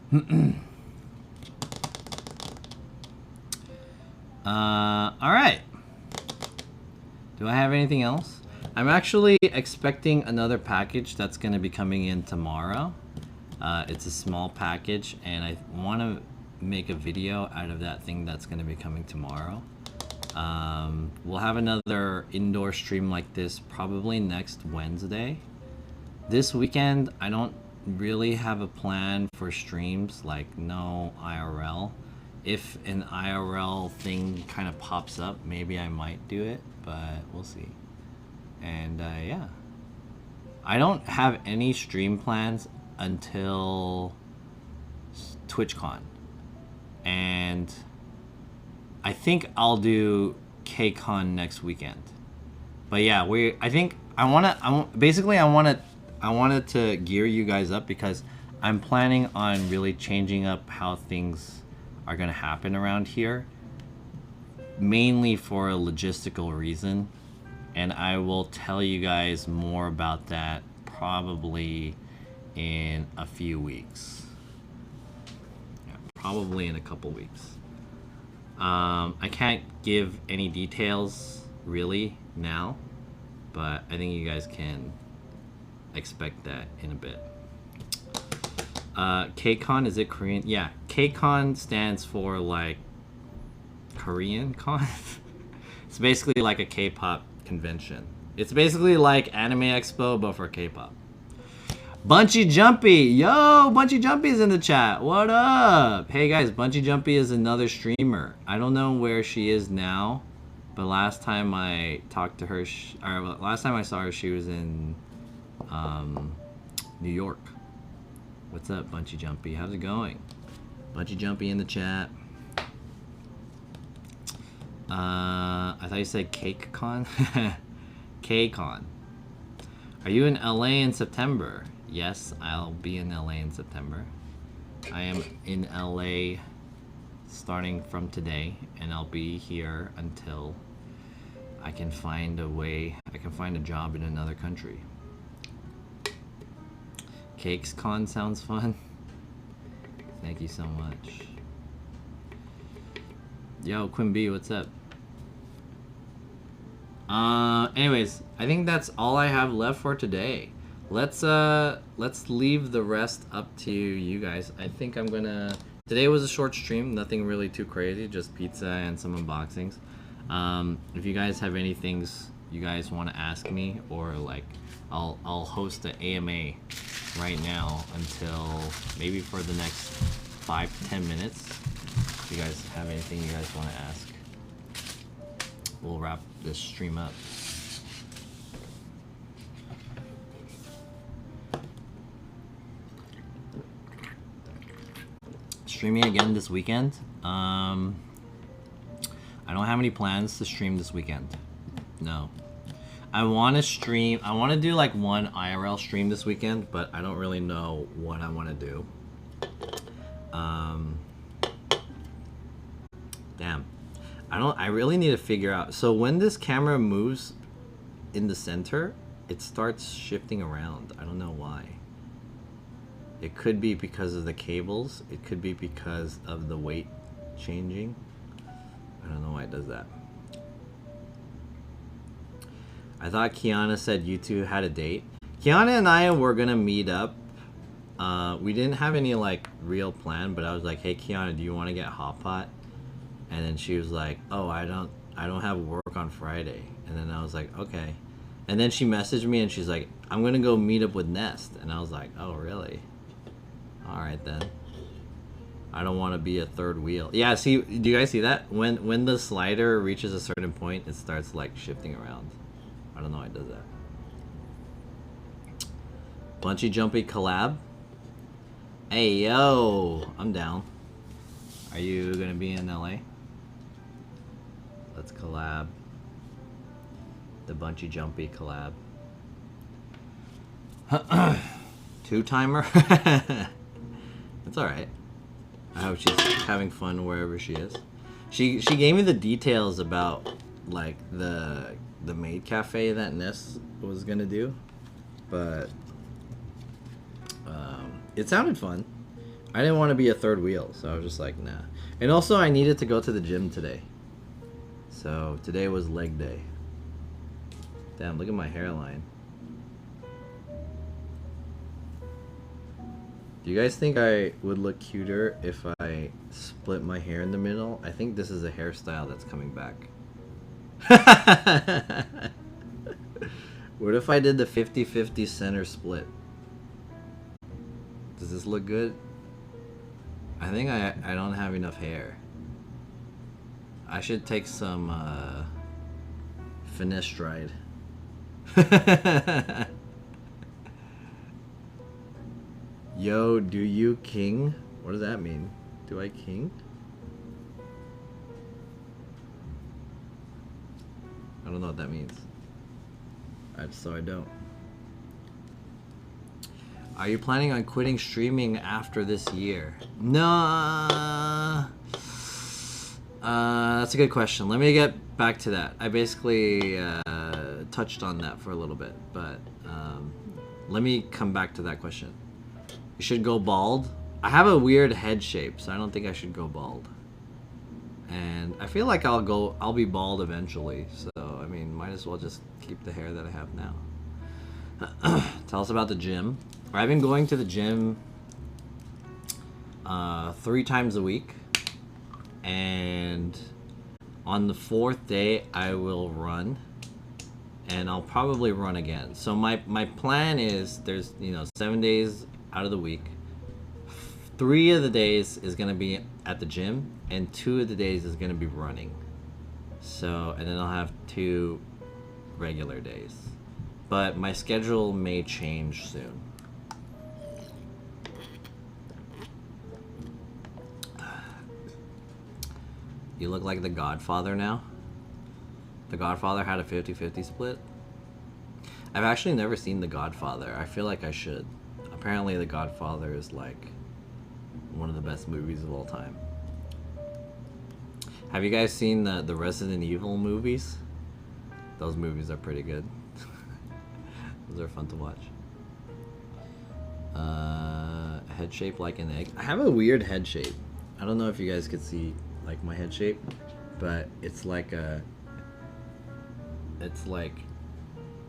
creamy. Alright. Do I have anything else? I'm actually expecting another package that's going to be coming in tomorrow. It's a small package, and I want to make a video out of that thing that's going to be coming tomorrow. We'll have another indoor stream like this probably next Wednesday. This weekend, I don't really have a plan for streams, like no IRL. If an IRL thing kind of pops up, maybe I might do it, but we'll see. And yeah, I don't have any stream plans until TwitchCon, and I think I'll do KCon next weekend. But yeah, I wanted to gear you guys up because I'm planning on really changing up how things are gonna happen around here, mainly for a logistical reason, and I will tell you guys more about that probably in a few weeks. Yeah, probably in a couple weeks. I can't give any details really now, but I think you guys can expect that in a bit. KCon, is it Korean? Yeah, KCon stands for like Korean con. It's basically like a K-pop convention. It's basically like Anime Expo, but for K-pop. Bunchy Jumpy, yo, Bunchy Jumpy is in the chat. What up? Hey guys, Bunchy Jumpy is another streamer. I don't know where she is now, but last time I talked to her, last time I saw her, she was in New York. What's up, Bunchy Jumpy? How's it going? Bunchy Jumpy in the chat. I thought you said CakeCon. KCon. Are you in LA in September? Yes, I'll be in LA in September. I am in LA starting from today, and I'll be here until I can find a way. I can find a job in another country. CakesCon sounds fun. Thank you so much. Yo, Quinn B, what's up? Anyways, I think that's all I have left for today. Let's leave the rest up to you guys. I think I'm gonna... Today was a short stream, nothing really too crazy, just pizza and some unboxings. If you guys have any things you guys want to ask me, or like, I'll host an AMA right now until maybe for the next 5 to 10 minutes. If you guys have anything you guys want to ask, we'll wrap this stream up. Streaming again this weekend. I don't have any plans to stream this weekend. No. I want to stream. I want to do like one IRL stream this weekend, but I don't really know what I want to do. Damn. I really need to figure out. So when this camera moves in the center, it starts shifting around. I don't know why. It could be because of the cables. It could be because of the weight changing. I don't know why it does that. I thought Kiana said you two had a date. Kiana and I were gonna meet up. We didn't have any like real plan, but I was like, hey Kiana, do you want to get hot pot? And then she was like, oh, I don't have work on Friday. And then I was like, okay. And then she messaged me and she's like, I'm gonna go meet up with Nest. And I was like, oh really? Alright then. I don't want to be a third wheel. Yeah, see, do you guys see that? When the slider reaches a certain point, it starts like shifting around. I don't know why it does that. Bungee jumpy collab. Hey yo, I'm down. Are you gonna be in LA? Let's collab. The bungee jumpy collab. Two timer. It's all right. I hope she's having fun wherever she is. She gave me the details about like the maid cafe that Ness was gonna do, but it sounded fun. I didn't want to be a third wheel, so I was just like, nah. And also, I needed to go to the gym today, so today was leg day. Damn, look at my hairline. Do you guys think I would look cuter if I split my hair in the middle? I think this is a hairstyle that's coming back. What if I did the 50-50 center split? Does this look good? I think I don't have enough hair. I should take some finasteride. Yo, do you king? What does that mean? Do I king? I don't know what that means. So I don't. Are you planning on quitting streaming after this year? No. That's a good question. Let me get back to that. I basically touched on that for a little bit, but let me come back to that question. You should go bald. I have a weird head shape, so I don't think I should go bald. And I feel like I'll be bald eventually. So I mean, might as well just keep the hair that I have now. Tell us about the gym. I've been going to the gym 3 times a week, and on the 4th day I will run, and I'll probably run again. So my plan is there's 7 days out of the week. 3 of the days is gonna be at the gym, and 2 of the days is gonna be running. So, and then I'll have 2 regular days. But my schedule may change soon. You look like The Godfather now. The Godfather had a 50-50 split. I've actually never seen The Godfather. I feel like I should. Apparently The Godfather is like one of the best movies of all time. Have you guys seen the Resident Evil movies? Those movies are pretty good. Those are fun to watch. Head shape like an egg. I have a weird head shape. I don't know if you guys could see like my head shape, but it's like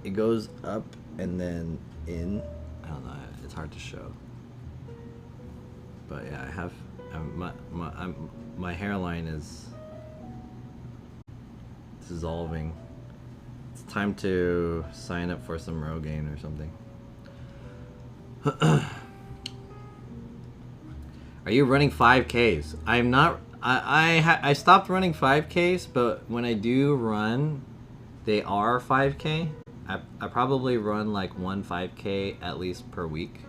it goes up and then in. I don't know. It's hard to show. But yeah, I have my hairline is dissolving. It's time to sign up for some Rogaine or something. Are you running 5Ks? I'm not. I stopped running 5Ks, but when I do run, they are 5K. I probably run like 1 5K at least per week,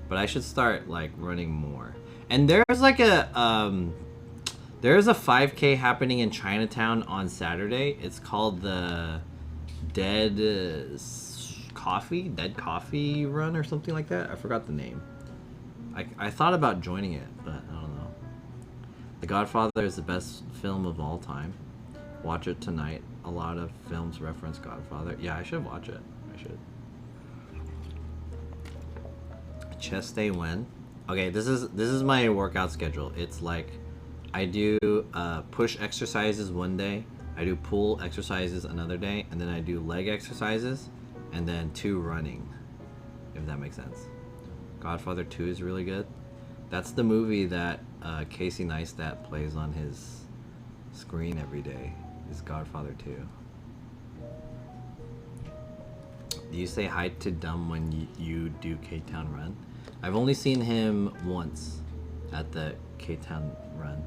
but I should start like running more. And there's like a 5K happening in Chinatown on Saturday. It's called the Dead Coffee Run or something like that. I forgot the name. I thought about joining it, but I don't know. The Godfather is the best film of all time. Watch it tonight. A lot of films reference Godfather. Yeah, I should watch it. I should. Chest day when? Okay, this is my workout schedule. It's like I do push exercises one day, I do pull exercises another day, and then I do leg exercises, and then 2 running, if that makes sense. Godfather 2 is really good. That's the movie that Casey Neistat plays on his screen every day, is Godfather 2. Do you say hi to Dumb when you do K-Town run? I've only seen him once at the K-Town run.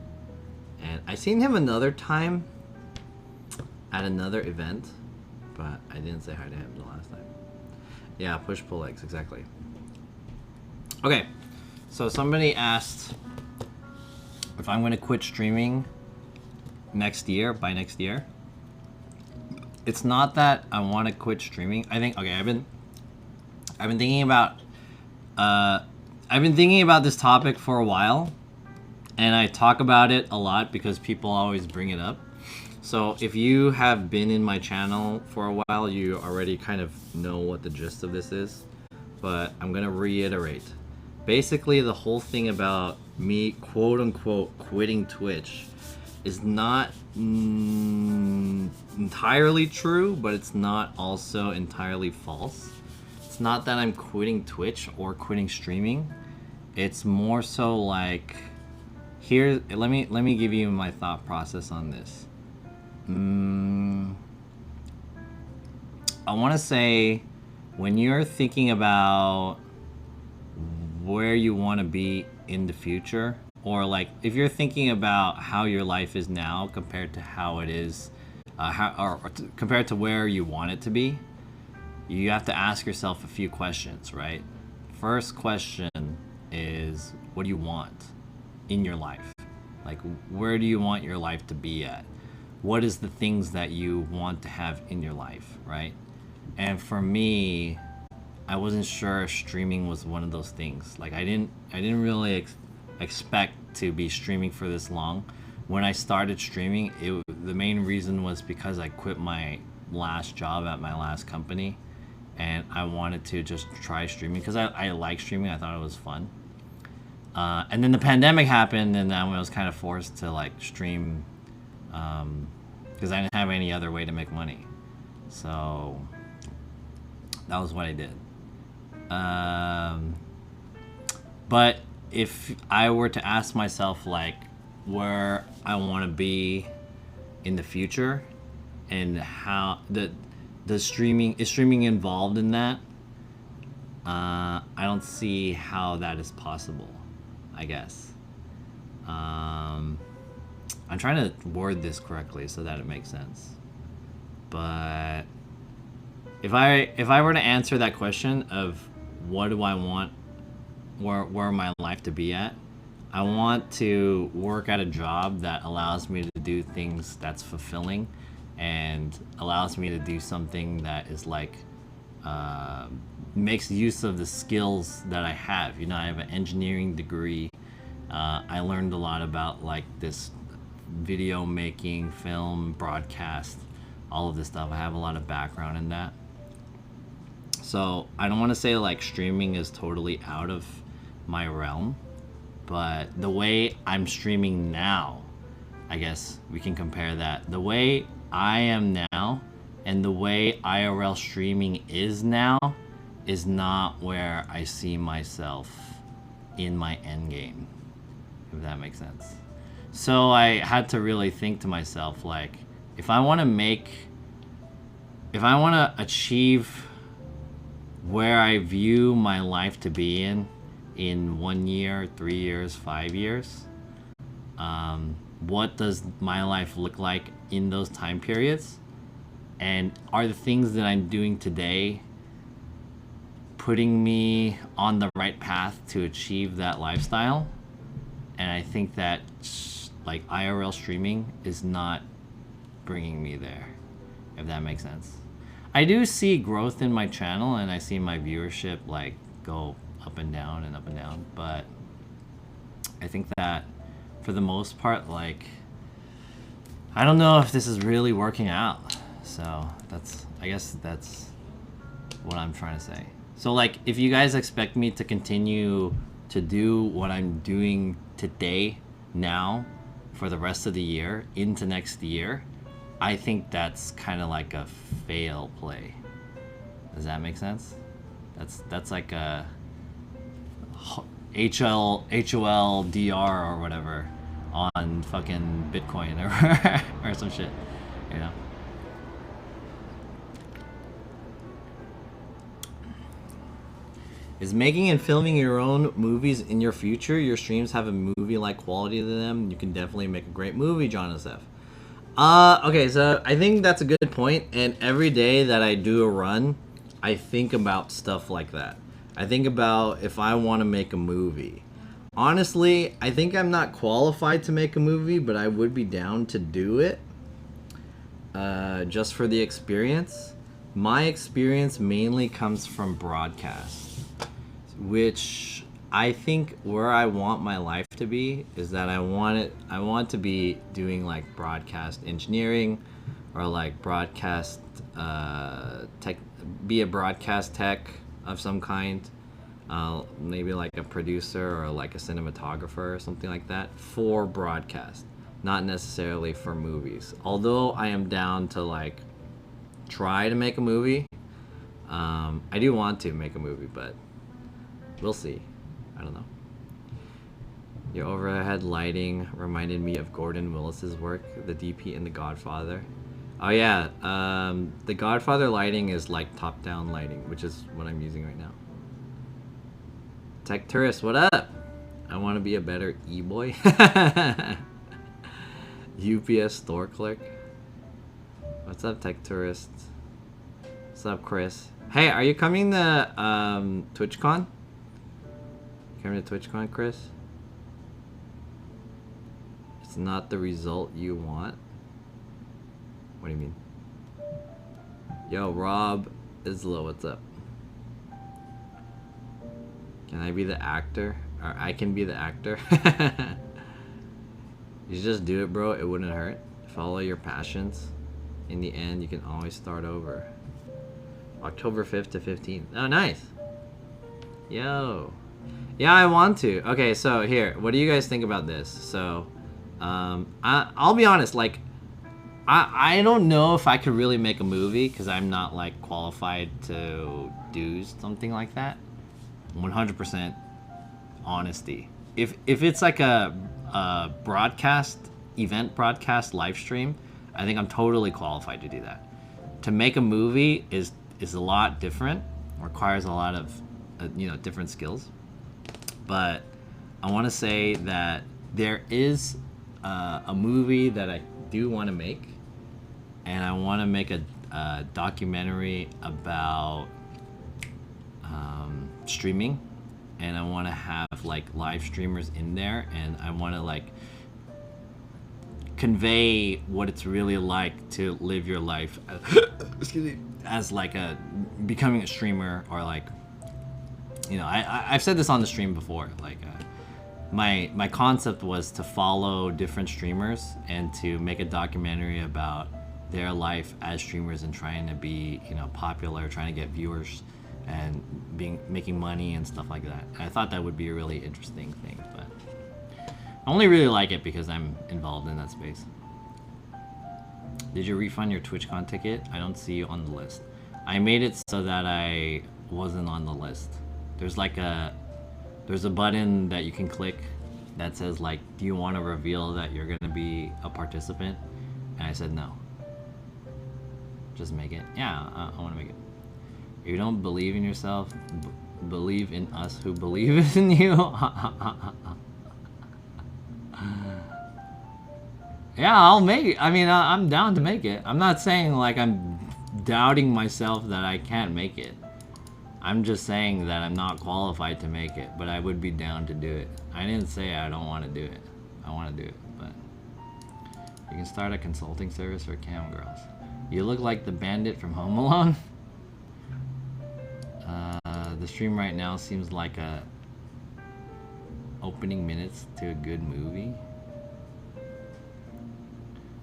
And I seen him another time at another event, but I didn't say hi to him the last time. Yeah, push-pull legs, exactly. Okay, so somebody asked if I'm gonna quit streaming next year, by next year. It's not that I want to quit streaming. I think, okay, I've been thinking about this topic for a while, and I talk about it a lot because people always bring it up. So if you have been in my channel for a while, you already kind of know what the gist of this is, but I'm gonna reiterate. Basically, the whole thing about me quote unquote quitting Twitch is not entirely true, but it's not also entirely false. It's not that I'm quitting Twitch or quitting streaming. It's more so like, here, let me give you my thought process on this. I want to say, when you're thinking about where you want to be in the future, or like if you're thinking about how your life is now compared to how it is, compared to where you want it to be, you have to ask yourself a few questions, right? First question is, what do you want in your life? Like, where do you want your life to be at? What is the things that you want to have in your life, right? And for me, I wasn't sure if streaming was one of those things. Like, I didn't really expect to be streaming for this long. When I started streaming, the main reason was because I quit my last job at my last company, and I wanted to just try streaming because I like streaming. I thought it was fun. And then the pandemic happened, and then I was kind of forced to like stream because I didn't have any other way to make money. So that was what I did. But if I were to ask myself like where I want to be in the future and how the streaming involved in that, I don't see how that is possible, I guess. I'm trying to word this correctly so that it makes sense. But if I were to answer that question of what do I want where my life to be at, I want to work at a job that allows me to do things that's fulfilling and allows me to do something that is like makes use of the skills that I have. You know, I have an engineering degree. I learned a lot about like this video making, film, broadcast, all of this stuff. I have a lot of background in that. So I don't want to say like streaming is totally out of my realm, but the way I'm streaming now, I guess we can compare that. The way I am now and the way IRL streaming is now is not where I see myself in my end game, if that makes sense. So I had to really think to myself, like, if I want to achieve where I view my life to be in 1 year, 3 years, 5 years, what does my life look like in those time periods? And are the things that I'm doing today putting me on the right path to achieve that lifestyle? And I think that like IRL streaming is not bringing me there, if that makes sense. I do see growth in my channel and I see my viewership like go up and down and up and down, but I think that for the most part, like, I don't know if this is really working out. So I guess that's what I'm trying to say. So like, if you guys expect me to continue to do what I'm doing today, now, for the rest of the year, into next year, I think that's kind of like a fail play. Does that make sense? That's like a HOL DR or whatever on fucking Bitcoin or some shit, you know? Is making and filming your own movies in your future? Your streams have a movie-like quality to them. You can definitely make a great movie, John SF. Okay, so I think that's a good point. And every day that I do a run, I think about stuff like that. I think about if I want to make a movie. Honestly, I think I'm not qualified to make a movie, but I would be down to do it. Just for the experience. My experience mainly comes from broadcast, which I think where I want my life to be is that I want to be doing like broadcast engineering or like broadcast tech, be a broadcast tech of some kind, maybe like a producer or like a cinematographer or something like that for broadcast, not necessarily for movies. Although I am down to like try to make a movie. I do want to make a movie, but we'll see. I don't know. Your overhead lighting reminded me of Gordon Willis's work, the DP in The Godfather. Oh yeah, The Godfather lighting is like top-down lighting, which is what I'm using right now. Tech Tourist, what up? I want to be a better e-boy. UPS store clerk. What's up, Tech Tourist? What's up, Chris? Hey, are you coming to TwitchCon? Coming to TwitchCon, Chris? It's not the result you want. What do you mean? Yo, Rob Isla, what's up? Can I be the actor? Or I can be the actor? You just do it, bro. It wouldn't hurt. Follow your passions. In the end, you can always start over. October 5th to 15th. Oh, nice. Yo. Yeah, I want to. Okay, so here. What do you guys think about this? So, I'll be honest. Like, I don't know if I could really make a movie because I'm not, like, qualified to do something like that. 100% honesty. If it's like a broadcast, event broadcast live stream, I think I'm totally qualified to do that. To make a movie is a lot different, requires a lot of different skills. But I want to say that there is a movie that I do want to make, and I want to make a documentary about streaming, and I want to have like live streamers in there, and I want to like convey what it's really like to live your life as like becoming a streamer, or like, you know, I've said this on the stream before, like my concept was to follow different streamers and to make a documentary about their life as streamers and trying to be, you know, popular, trying to get viewers and making money and stuff like that. And I thought that would be a really interesting thing, but I only really like it because I'm involved in that space. Did you refund your TwitchCon ticket? I don't see you on the list. I made it so that I wasn't on the list. There's a button that you can click that says like, do you want to reveal that you're gonna be a participant? And I said no. Just make it. Yeah, I want to make it. If you don't believe in yourself, believe in us who believe in you. Yeah, I'll make it. I mean, I'm down to make it. I'm not saying like I'm doubting myself that I can't make it. I'm just saying that I'm not qualified to make it, but I would be down to do it. I didn't say I don't want to do it. I want to do it, but you can start a consulting service for cam girls. You look like the bandit from Home Alone. The stream right now seems like a opening minutes to a good movie.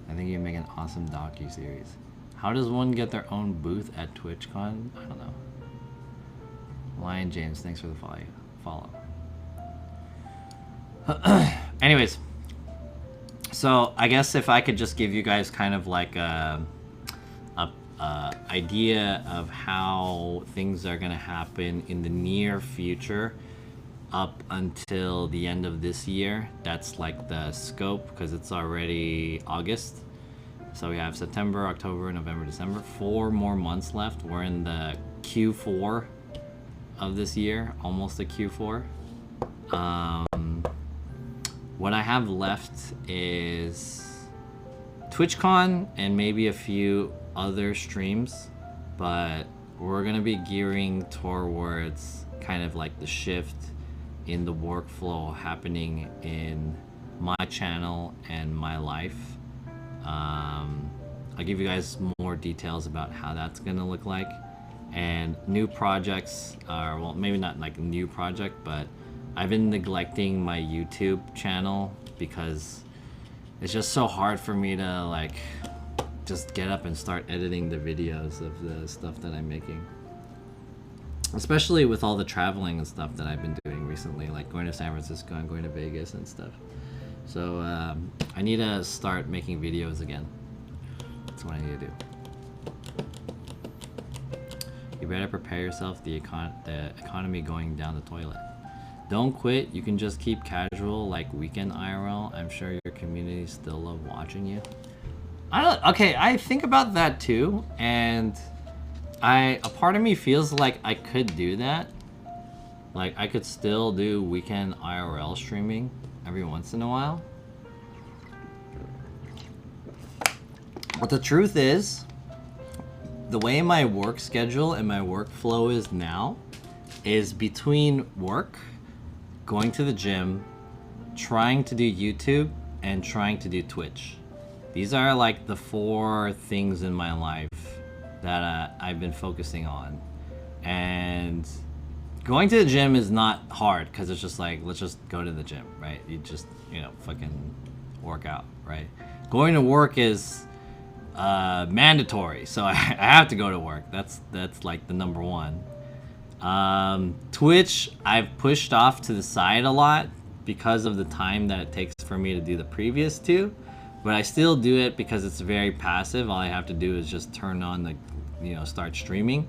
I think you make an awesome docu-series. How does one get their own booth at TwitchCon? I don't know. Lion James, thanks for the follow. Anyways, so I guess if I could just give you guys kind of like a idea of how things are gonna happen in the near future up until the end of this year. That's like the scope, because it's already August. So we have September, October, November, December. 4 more months left. We're in the Q4 of this year, almost a Q4. What I have left is TwitchCon and maybe a few other streams, but we're gonna be gearing towards kind of like the shift in the workflow happening in my channel and my life. I'll give you guys more details about how that's gonna look like, and new projects are, well, maybe not like a new project, but I've been neglecting my YouTube channel because it's just so hard for me to like just get up and start editing the videos of the stuff that I'm making, especially with all the traveling and stuff that I've been doing recently, like going to San Francisco and going to Vegas and stuff. So I need to start making videos again. That's what I need to do. You better prepare yourself, the economy going down the toilet. Don't quit, you can just keep casual like weekend IRL. I'm sure your community still love watching you. I think about that too, and a part of me feels like I could do that. Like I could still do weekend IRL streaming every once in a while. But the truth is, the way my work schedule and my workflow is now is between work, going to the gym, trying to do YouTube, and trying to do Twitch. These are like the 4 things in my life that I've been focusing on. And going to the gym is not hard because it's just like, let's just go to the gym, right? You just, fucking work out, right? Going to work is mandatory, so I have to go to work. That's like the number one. Twitch, I've pushed off to the side a lot because of the time that it takes for me to do the previous 2, but I still do it because it's very passive. All I have to do is just turn on the, start streaming.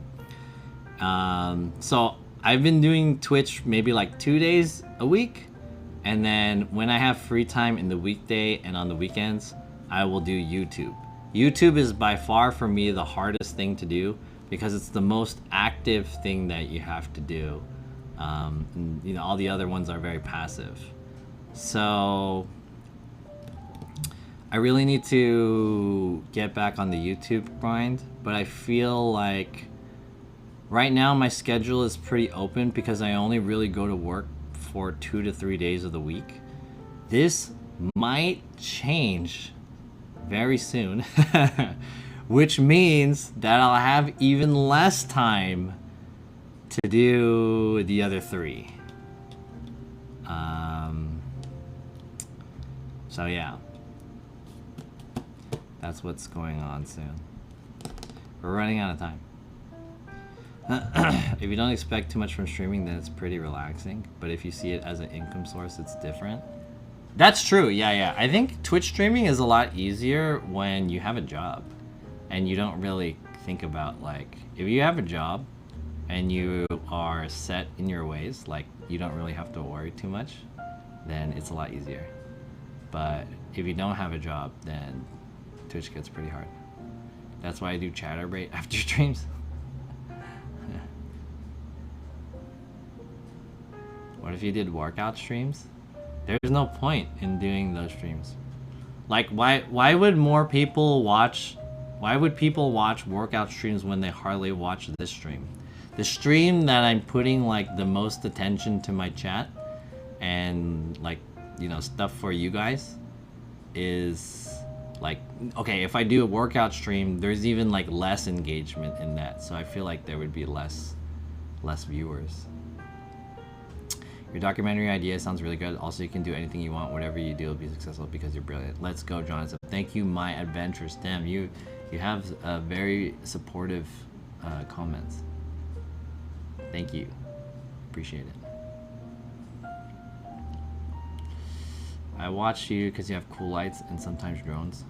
So I've been doing Twitch maybe like 2 days a week, and then when I have free time in the weekday and on the weekends, I will do YouTube. YouTube is by far for me the hardest thing to do because it's the most active thing that you have to do. And, all the other ones are very passive. So I really need to get back on the YouTube grind, but I feel like right now my schedule is pretty open because I only really go to work for 2 to 3 days of the week. This might change very soon, which means that I'll have even less time to do the other 3. So yeah, that's what's going on soon. We're running out of time. If you don't expect too much from streaming, then it's pretty relaxing, but if you see it as an income source, it's different. That's true, yeah. I think Twitch streaming is a lot easier when you have a job and you don't really think about, like, if you have a job and you are set in your ways, like you don't really have to worry too much, then it's a lot easier. But if you don't have a job, then Twitch gets pretty hard. That's why I do Chatterbait after streams. What if you did workout streams? There's no point in doing those streams. Like, why would more people watch? Why would people watch workout streams when they hardly watch this stream? The stream that I'm putting like the most attention to my chat and like, stuff for you guys is like, okay, if I do a workout stream, there's even like less engagement in that. So I feel like there would be less viewers. Your documentary idea sounds really good. Also, you can do anything you want. Whatever you do will be successful because you're brilliant. Let's go, Jonathan. Thank you, My Adventures. Damn, you have very supportive comments. Thank you. Appreciate it. I watch you because you have cool lights and sometimes drones.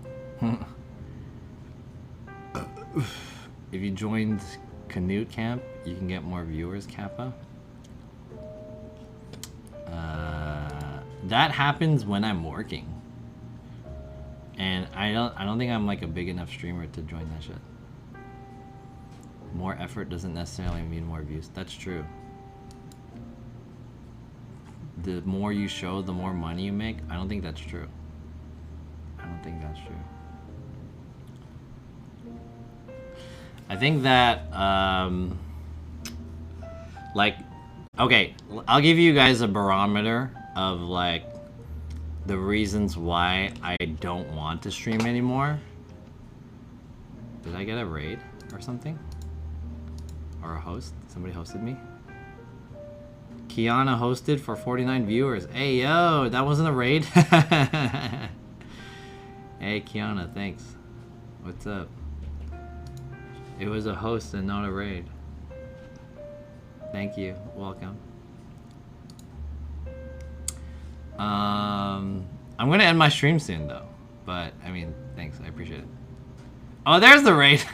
If you joined Canute Camp, you can get more viewers, Kappa. That happens when I'm working, and I don't think I'm like a big enough streamer to join that shit. More effort doesn't necessarily mean more views. That's true. the more you show, the more money you make. I don't think that's true. I don't think that's true. I think that, like, okay, I'll give you guys a barometer of, like, the reasons why I don't want to stream anymore. Did I get a raid or something? Or a host? Somebody hosted me? Kiana hosted for 49 viewers. Hey, yo, that wasn't a raid? Hey, Kiana, thanks. What's up? It was a host and not a raid. Thank you. Welcome. I'm gonna end my stream soon, though. But, I mean, thanks. I appreciate it. Oh, there's the raid!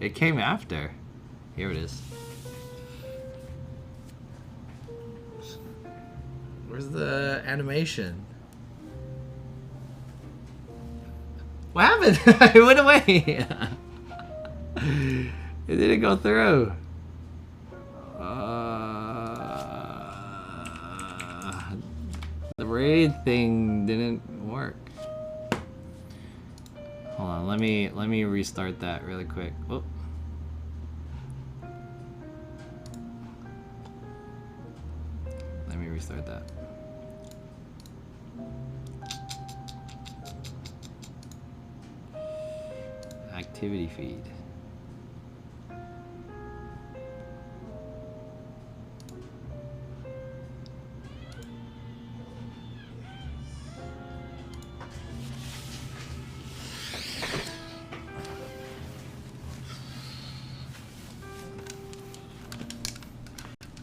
It came after. Here it is. Where's the animation? What happened? It went away. It didn't go through. The raid thing didn't work. Hold on, let me restart that really quick. Whoop. Let me restart that. Activity feed.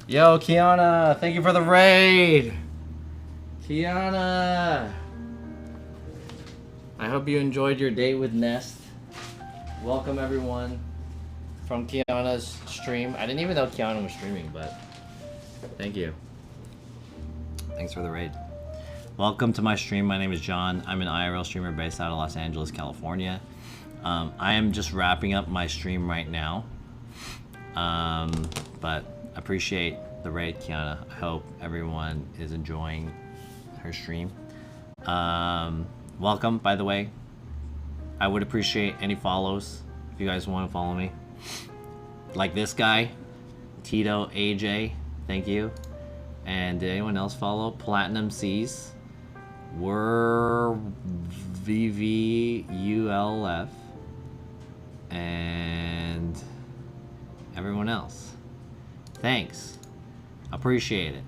Yo, Kiana, thank you for the raid. Kiana. I hope you enjoyed your date with Nest. Welcome everyone from Kiana's stream. I didn't even know Kiana was streaming, but thank you. Thanks for the raid. Welcome to my stream. My name is John. I'm an IRL streamer based out of Los Angeles, California. I am just wrapping up my stream right now. But appreciate the raid, Kiana. I hope everyone is enjoying her stream. Welcome, by the way. I would appreciate any follows if you guys want to follow me. Like this guy, Tito AJ, thank you. And did anyone else follow? Platinum C's, Were VVULF, and everyone else. Thanks. Appreciate it.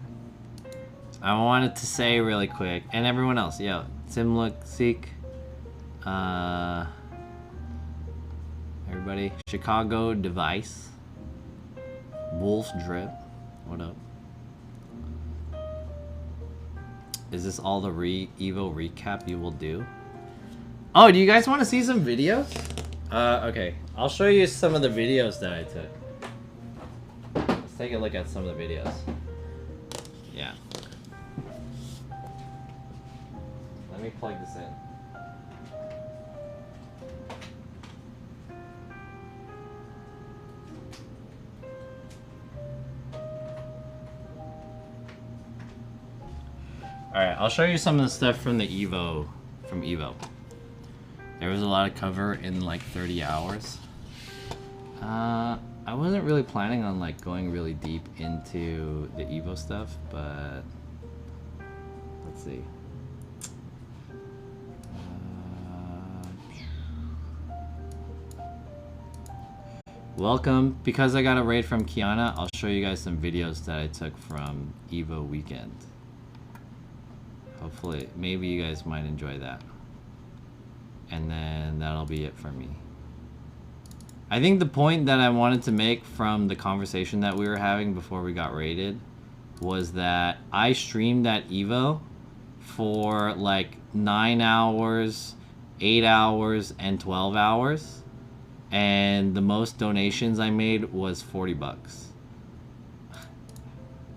I wanted to say really quick, and everyone else, yo, Simlook Seek, everybody, Chicago Device, Wolf Drip, what up? Is this all the Evo recap you will do? Oh, do you guys want to see some videos? Okay, I'll show you some of the videos that I took. Let's take a look at some of the videos. Yeah. Let me plug this in. Alright, I'll show you some of the stuff from the Evo, from Evo. There was a lot of cover in like 30 hours. I wasn't really planning on like going really deep into the Evo stuff, but let's see. Welcome. Because I got a raid from Kiana, I'll show you guys some videos that I took from Evo weekend. Hopefully, maybe you guys might enjoy that. And then that'll be it for me. I think the point that I wanted to make from the conversation that we were having before we got raided was that I streamed at Evo for like 9 hours, 8 hours, and 12 hours. And the most donations I made was 40 bucks.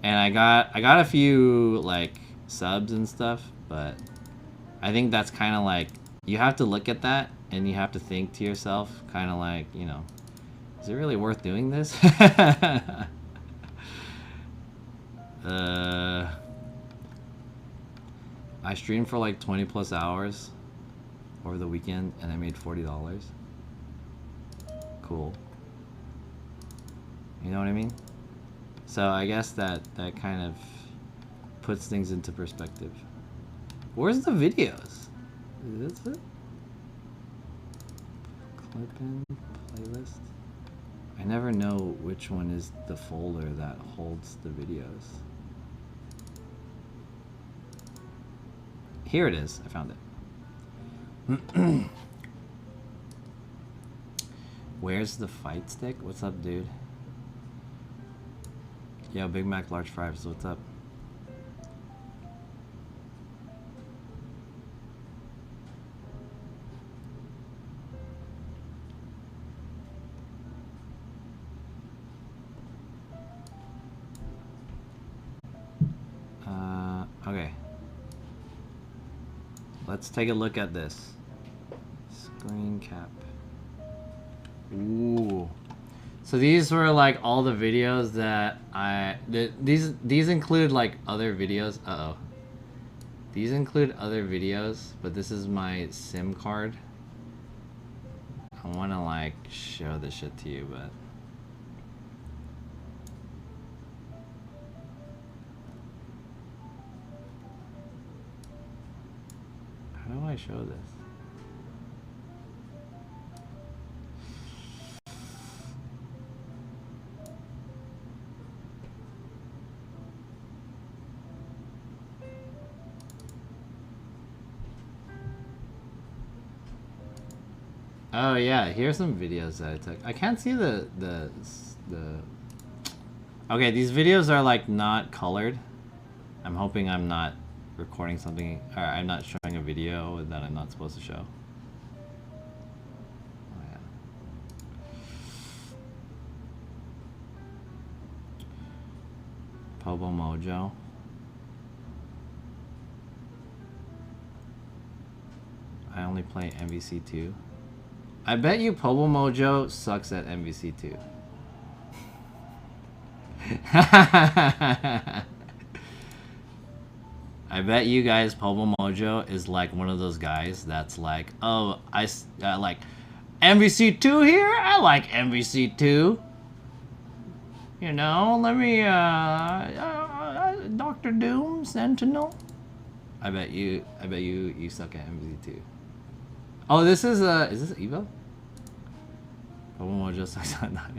And I got a few like subs and stuff, but I think that's kind of like, you have to look at that and you have to think to yourself, kind of like, you know, is it really worth doing this? I streamed for like 20 plus hours over the weekend and I made $40. Cool. You know what I mean? So I guess that kind of puts things into perspective. Where's the videos? Is this it? Clip in, playlist. I never know which one is the folder that holds the videos. Here it is. I found it. Where's the fight stick? What's up, dude? Yo, Big Mac large fries. What's up? Okay. Let's take a look at this. Screen cap. Ooh. So these were like all the videos that these include like other videos. Uh-oh. These include other videos, but this is my SIM card. I want to like show this shit to you, but how do I show this? Oh yeah, here's some videos that I took. I can't see the Okay, these videos are like not colored. I'm hoping I'm not recording something, or I'm not showing a video that I'm not supposed to show. Oh yeah. Pobo Mojo. I only play MVC2. I bet you Pobo Mojo sucks at MVC2. I bet you guys Pobo Mojo is like one of those guys that's like, oh, I like MVC2 here? I like MVC2. You know, let me, Dr. Doom, Sentinel. I bet you suck at MVC2. Oh, is this Evo? Pobo Mojo sucks at that.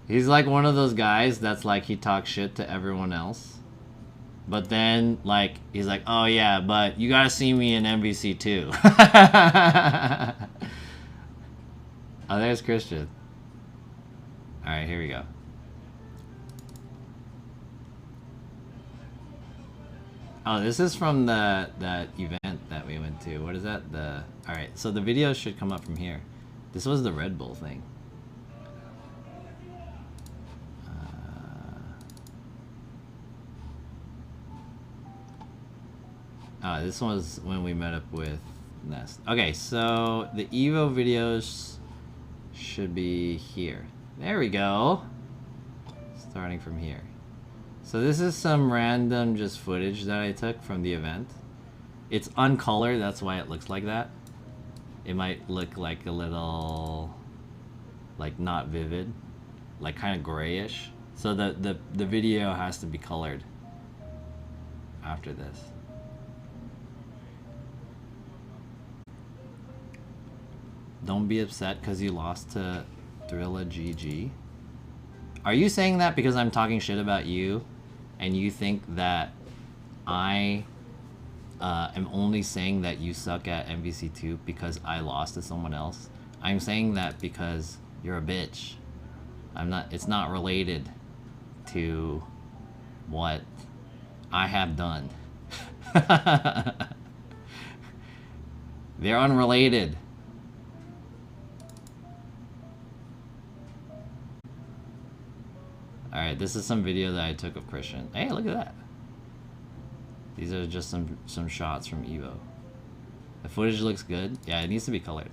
He's like one of those guys that's like he talks shit to everyone else. But then like he's like, oh yeah, but you gotta see me in MVC too. Oh, there's Christian. Alright, here we go. Oh, this is from that event that we went to. What is that? Alright, so the videos should come up from here. This was the Red Bull thing. This was when we met up with Nest. Okay, so the Evo videos should be here. There we go. Starting from here. So this is some random just footage that I took from the event. It's uncolored, that's why it looks like that. It might look like a little, like not vivid, like kind of grayish. So the video has to be colored after this. Don't be upset because you lost to Thrilla GG. Are you saying that because I'm talking shit about you and you think that I am only saying that you suck at MVC2 because I lost to someone else? I'm saying that because you're a bitch. It's not related to what I have done. They're unrelated. Alright, this is some video that I took of Christian. Hey, look at that. These are just some shots from Evo. The footage looks good. Yeah, it needs to be colored.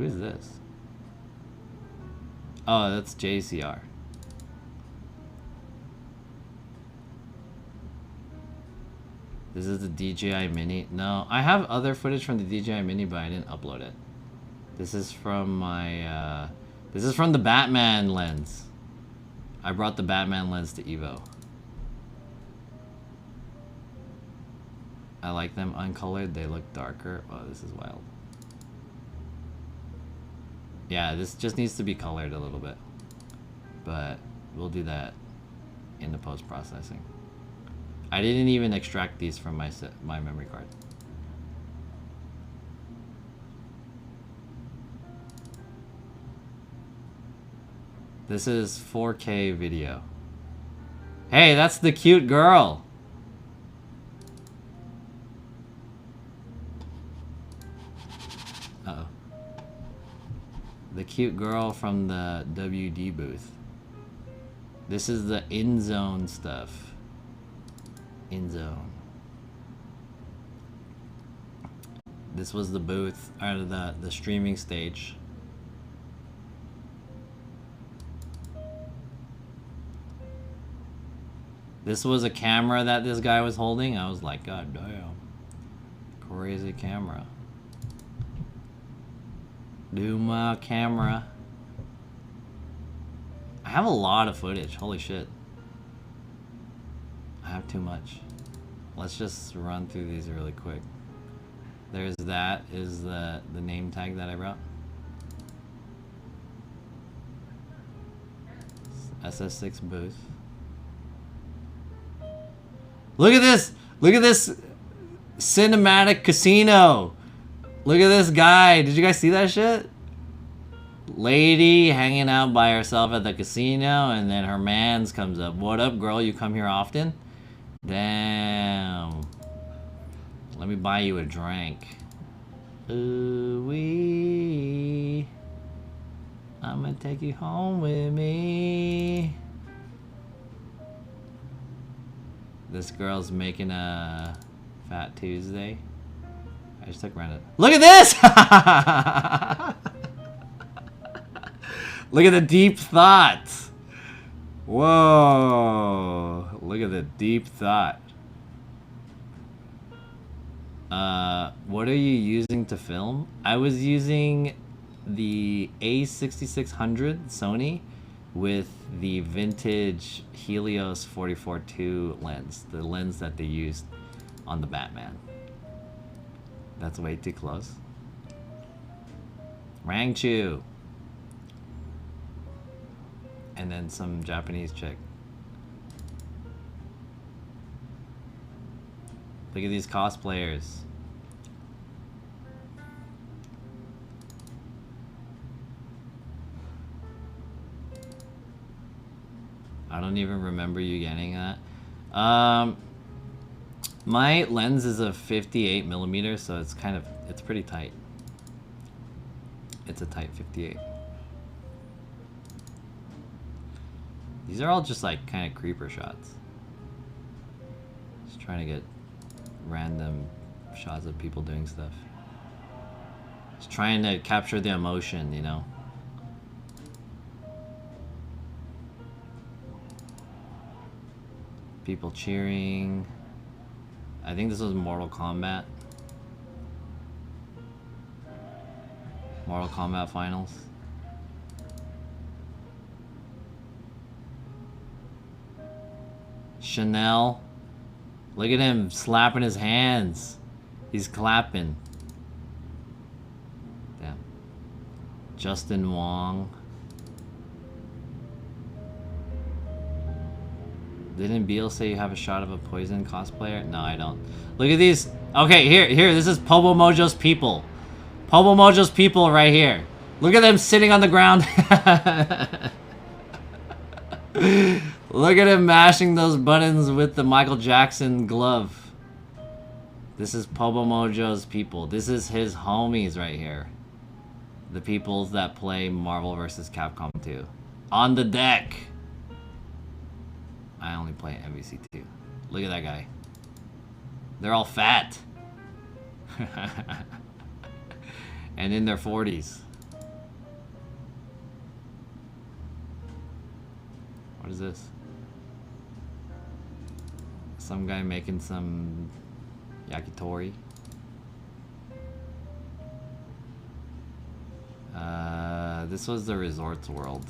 Who is this? Oh, that's JCR. This is the DJI Mini. No, I have other footage from the DJI Mini, but I didn't upload it. This is from my, this is from the Batman lens. I brought the Batman lens to Evo. I like them uncolored. They look darker. Oh, this is wild. Yeah, this just needs to be colored a little bit. But we'll do that in the post-processing. I didn't even extract these from my memory card. This is 4K video. Hey, that's the cute girl. Uh-oh. The cute girl from the WD booth. This is the in-zone stuff. In-zone. This was the booth, or the streaming stage. This was a camera that this guy was holding. I was like, God damn. Crazy camera. Do my camera. I have a lot of footage. Holy shit. I have too much. Let's just run through these really quick. There's that is the name tag that I wrote. SS6 booth. Look at this! Look at this cinematic casino! Look at this guy! Did you guys see that shit? Lady hanging out by herself at the casino, and then her mans comes up. What up, girl? You come here often? Damn. Let me buy you a drink. Ooh wee. I'm gonna take you home with me. This girl's making a Fat Tuesday. I just took random. Look at this! Look at the deep thought. Whoa. Look at the deep thought. What are you using to film? I was using the A6600 Sony with the vintage Helios 44-2 lens, the lens that they used on the Batman. That's way too close. Rangchu. And then some Japanese chick. Look at these cosplayers. I don't even remember you getting that. My lens is a 58 millimeter, so it's it's pretty tight. It's a tight 58. These are all just like kind of creeper shots. Just trying to get random shots of people doing stuff. Just trying to capture the emotion, you know? People cheering. I think this was Mortal Kombat. Mortal Kombat Finals. Chanel. Look at him slapping his hands. He's clapping. Damn. Justin Wong. Didn't Beal say you have a shot of a poison cosplayer? No, I don't. Look at these. Okay, here. This is Pobo Mojo's people. Pobo Mojo's people right here. Look at them sitting on the ground. Look at him mashing those buttons with the Michael Jackson glove. This is Pobo Mojo's people. This is his homies right here. The peoples that play Marvel vs. Capcom 2. On the deck. I only play MVC2. Look at that guy. They're all fat. And in their 40s. What is this? Some guy making some yakitori. This was the Resorts World.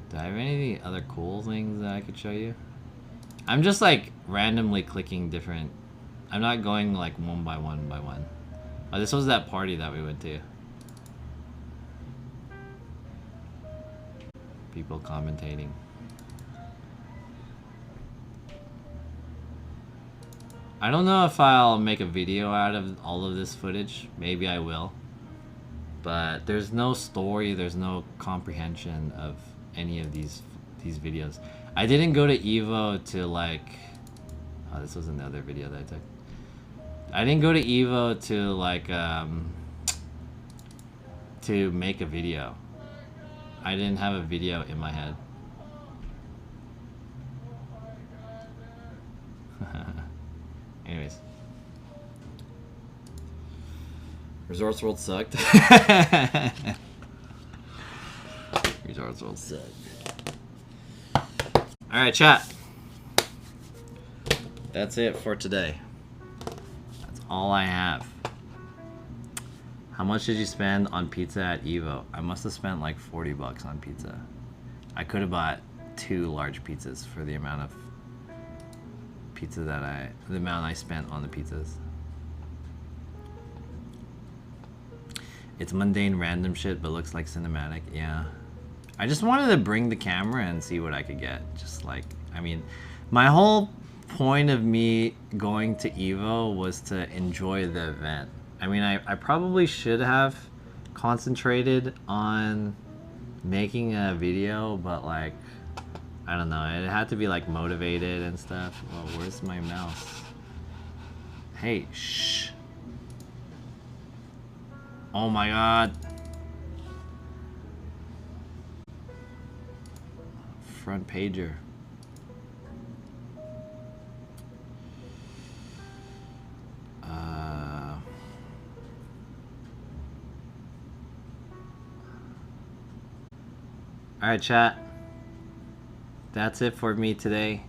Do I have any other cool things that I could show you? I'm just like randomly clicking different. I'm not going like one by one by one. Oh, this was that party that we went to. People commentating. I don't know if I'll make a video out of all of this footage. Maybe I will. But there's no story, there's no comprehension of any of these videos. I didn't go to Evo to like... Oh, this was another video that I took. I didn't go to Evo to like to make a video. I didn't have a video in my head. Anyways. Resorts World sucked. Resorts World sucked. Alright, chat. That's it for today. That's all I have. How much did you spend on pizza at Evo? I must have spent like 40 bucks on pizza. I could have bought 2 large pizzas for the amount of pizza that the amount I spent on the pizzas. It's mundane random shit, but looks like cinematic. Yeah. I just wanted to bring the camera and see what I could get. Just like, I mean, my whole point of me going to Evo was to enjoy the event. I mean, I probably should have concentrated on making a video, but like, I don't know, it had to be like motivated and stuff. Well, where's my mouse? Hey, shh. Oh my god. Front pager. Alright, chat. That's it for me today.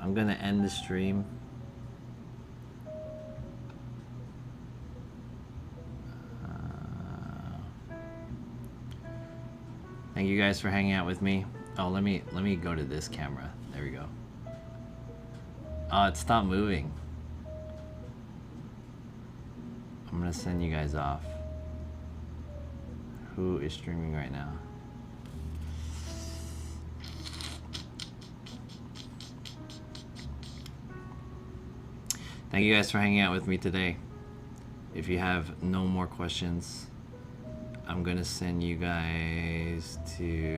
I'm gonna end the stream. Thank you guys for hanging out with me. Oh, let me go to this camera. There we go. Oh, it stopped moving. I'm gonna send you guys off. Who is streaming right now? Thank you guys for hanging out with me today. If you have no more questions, I'm gonna send you guys to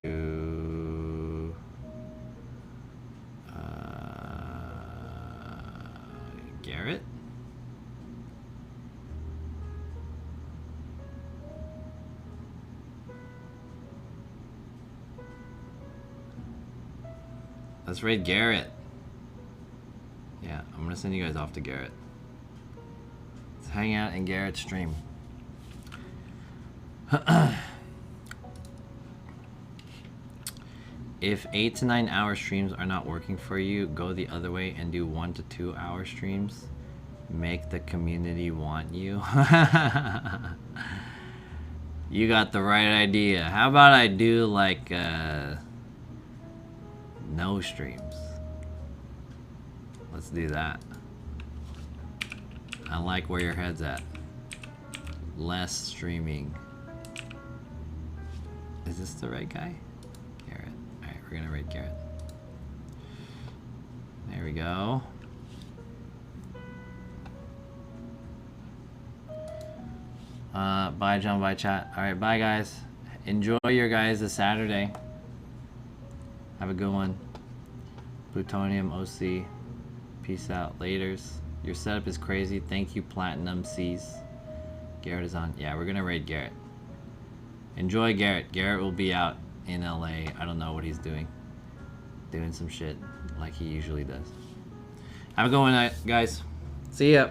Garrett. Let's raid Garrett. Yeah, I'm gonna send you guys off to Garrett. Let's hang out in Garrett's stream. If 8 to 9 hour streams are not working for you, go the other way and do 1 to 2 hour streams. Make the community want you. You got the right idea. How about I do like no streams? Let's do that. I like where your head's at. Less streaming. Is this the right guy? Garrett. Alright, we're gonna rate Garrett. There we go. Bye, John. Bye, chat. Alright, bye, guys. Enjoy your guys' this Saturday. Have a good one. Plutonium OC. Peace out. Laters. Your setup is crazy. Thank you, Platinum C's. Garrett is on. Yeah, we're gonna raid Garrett. Enjoy Garrett. Garrett will be out in LA. I don't know what he's doing. Doing some shit like he usually does. Have a good one, guys. See ya.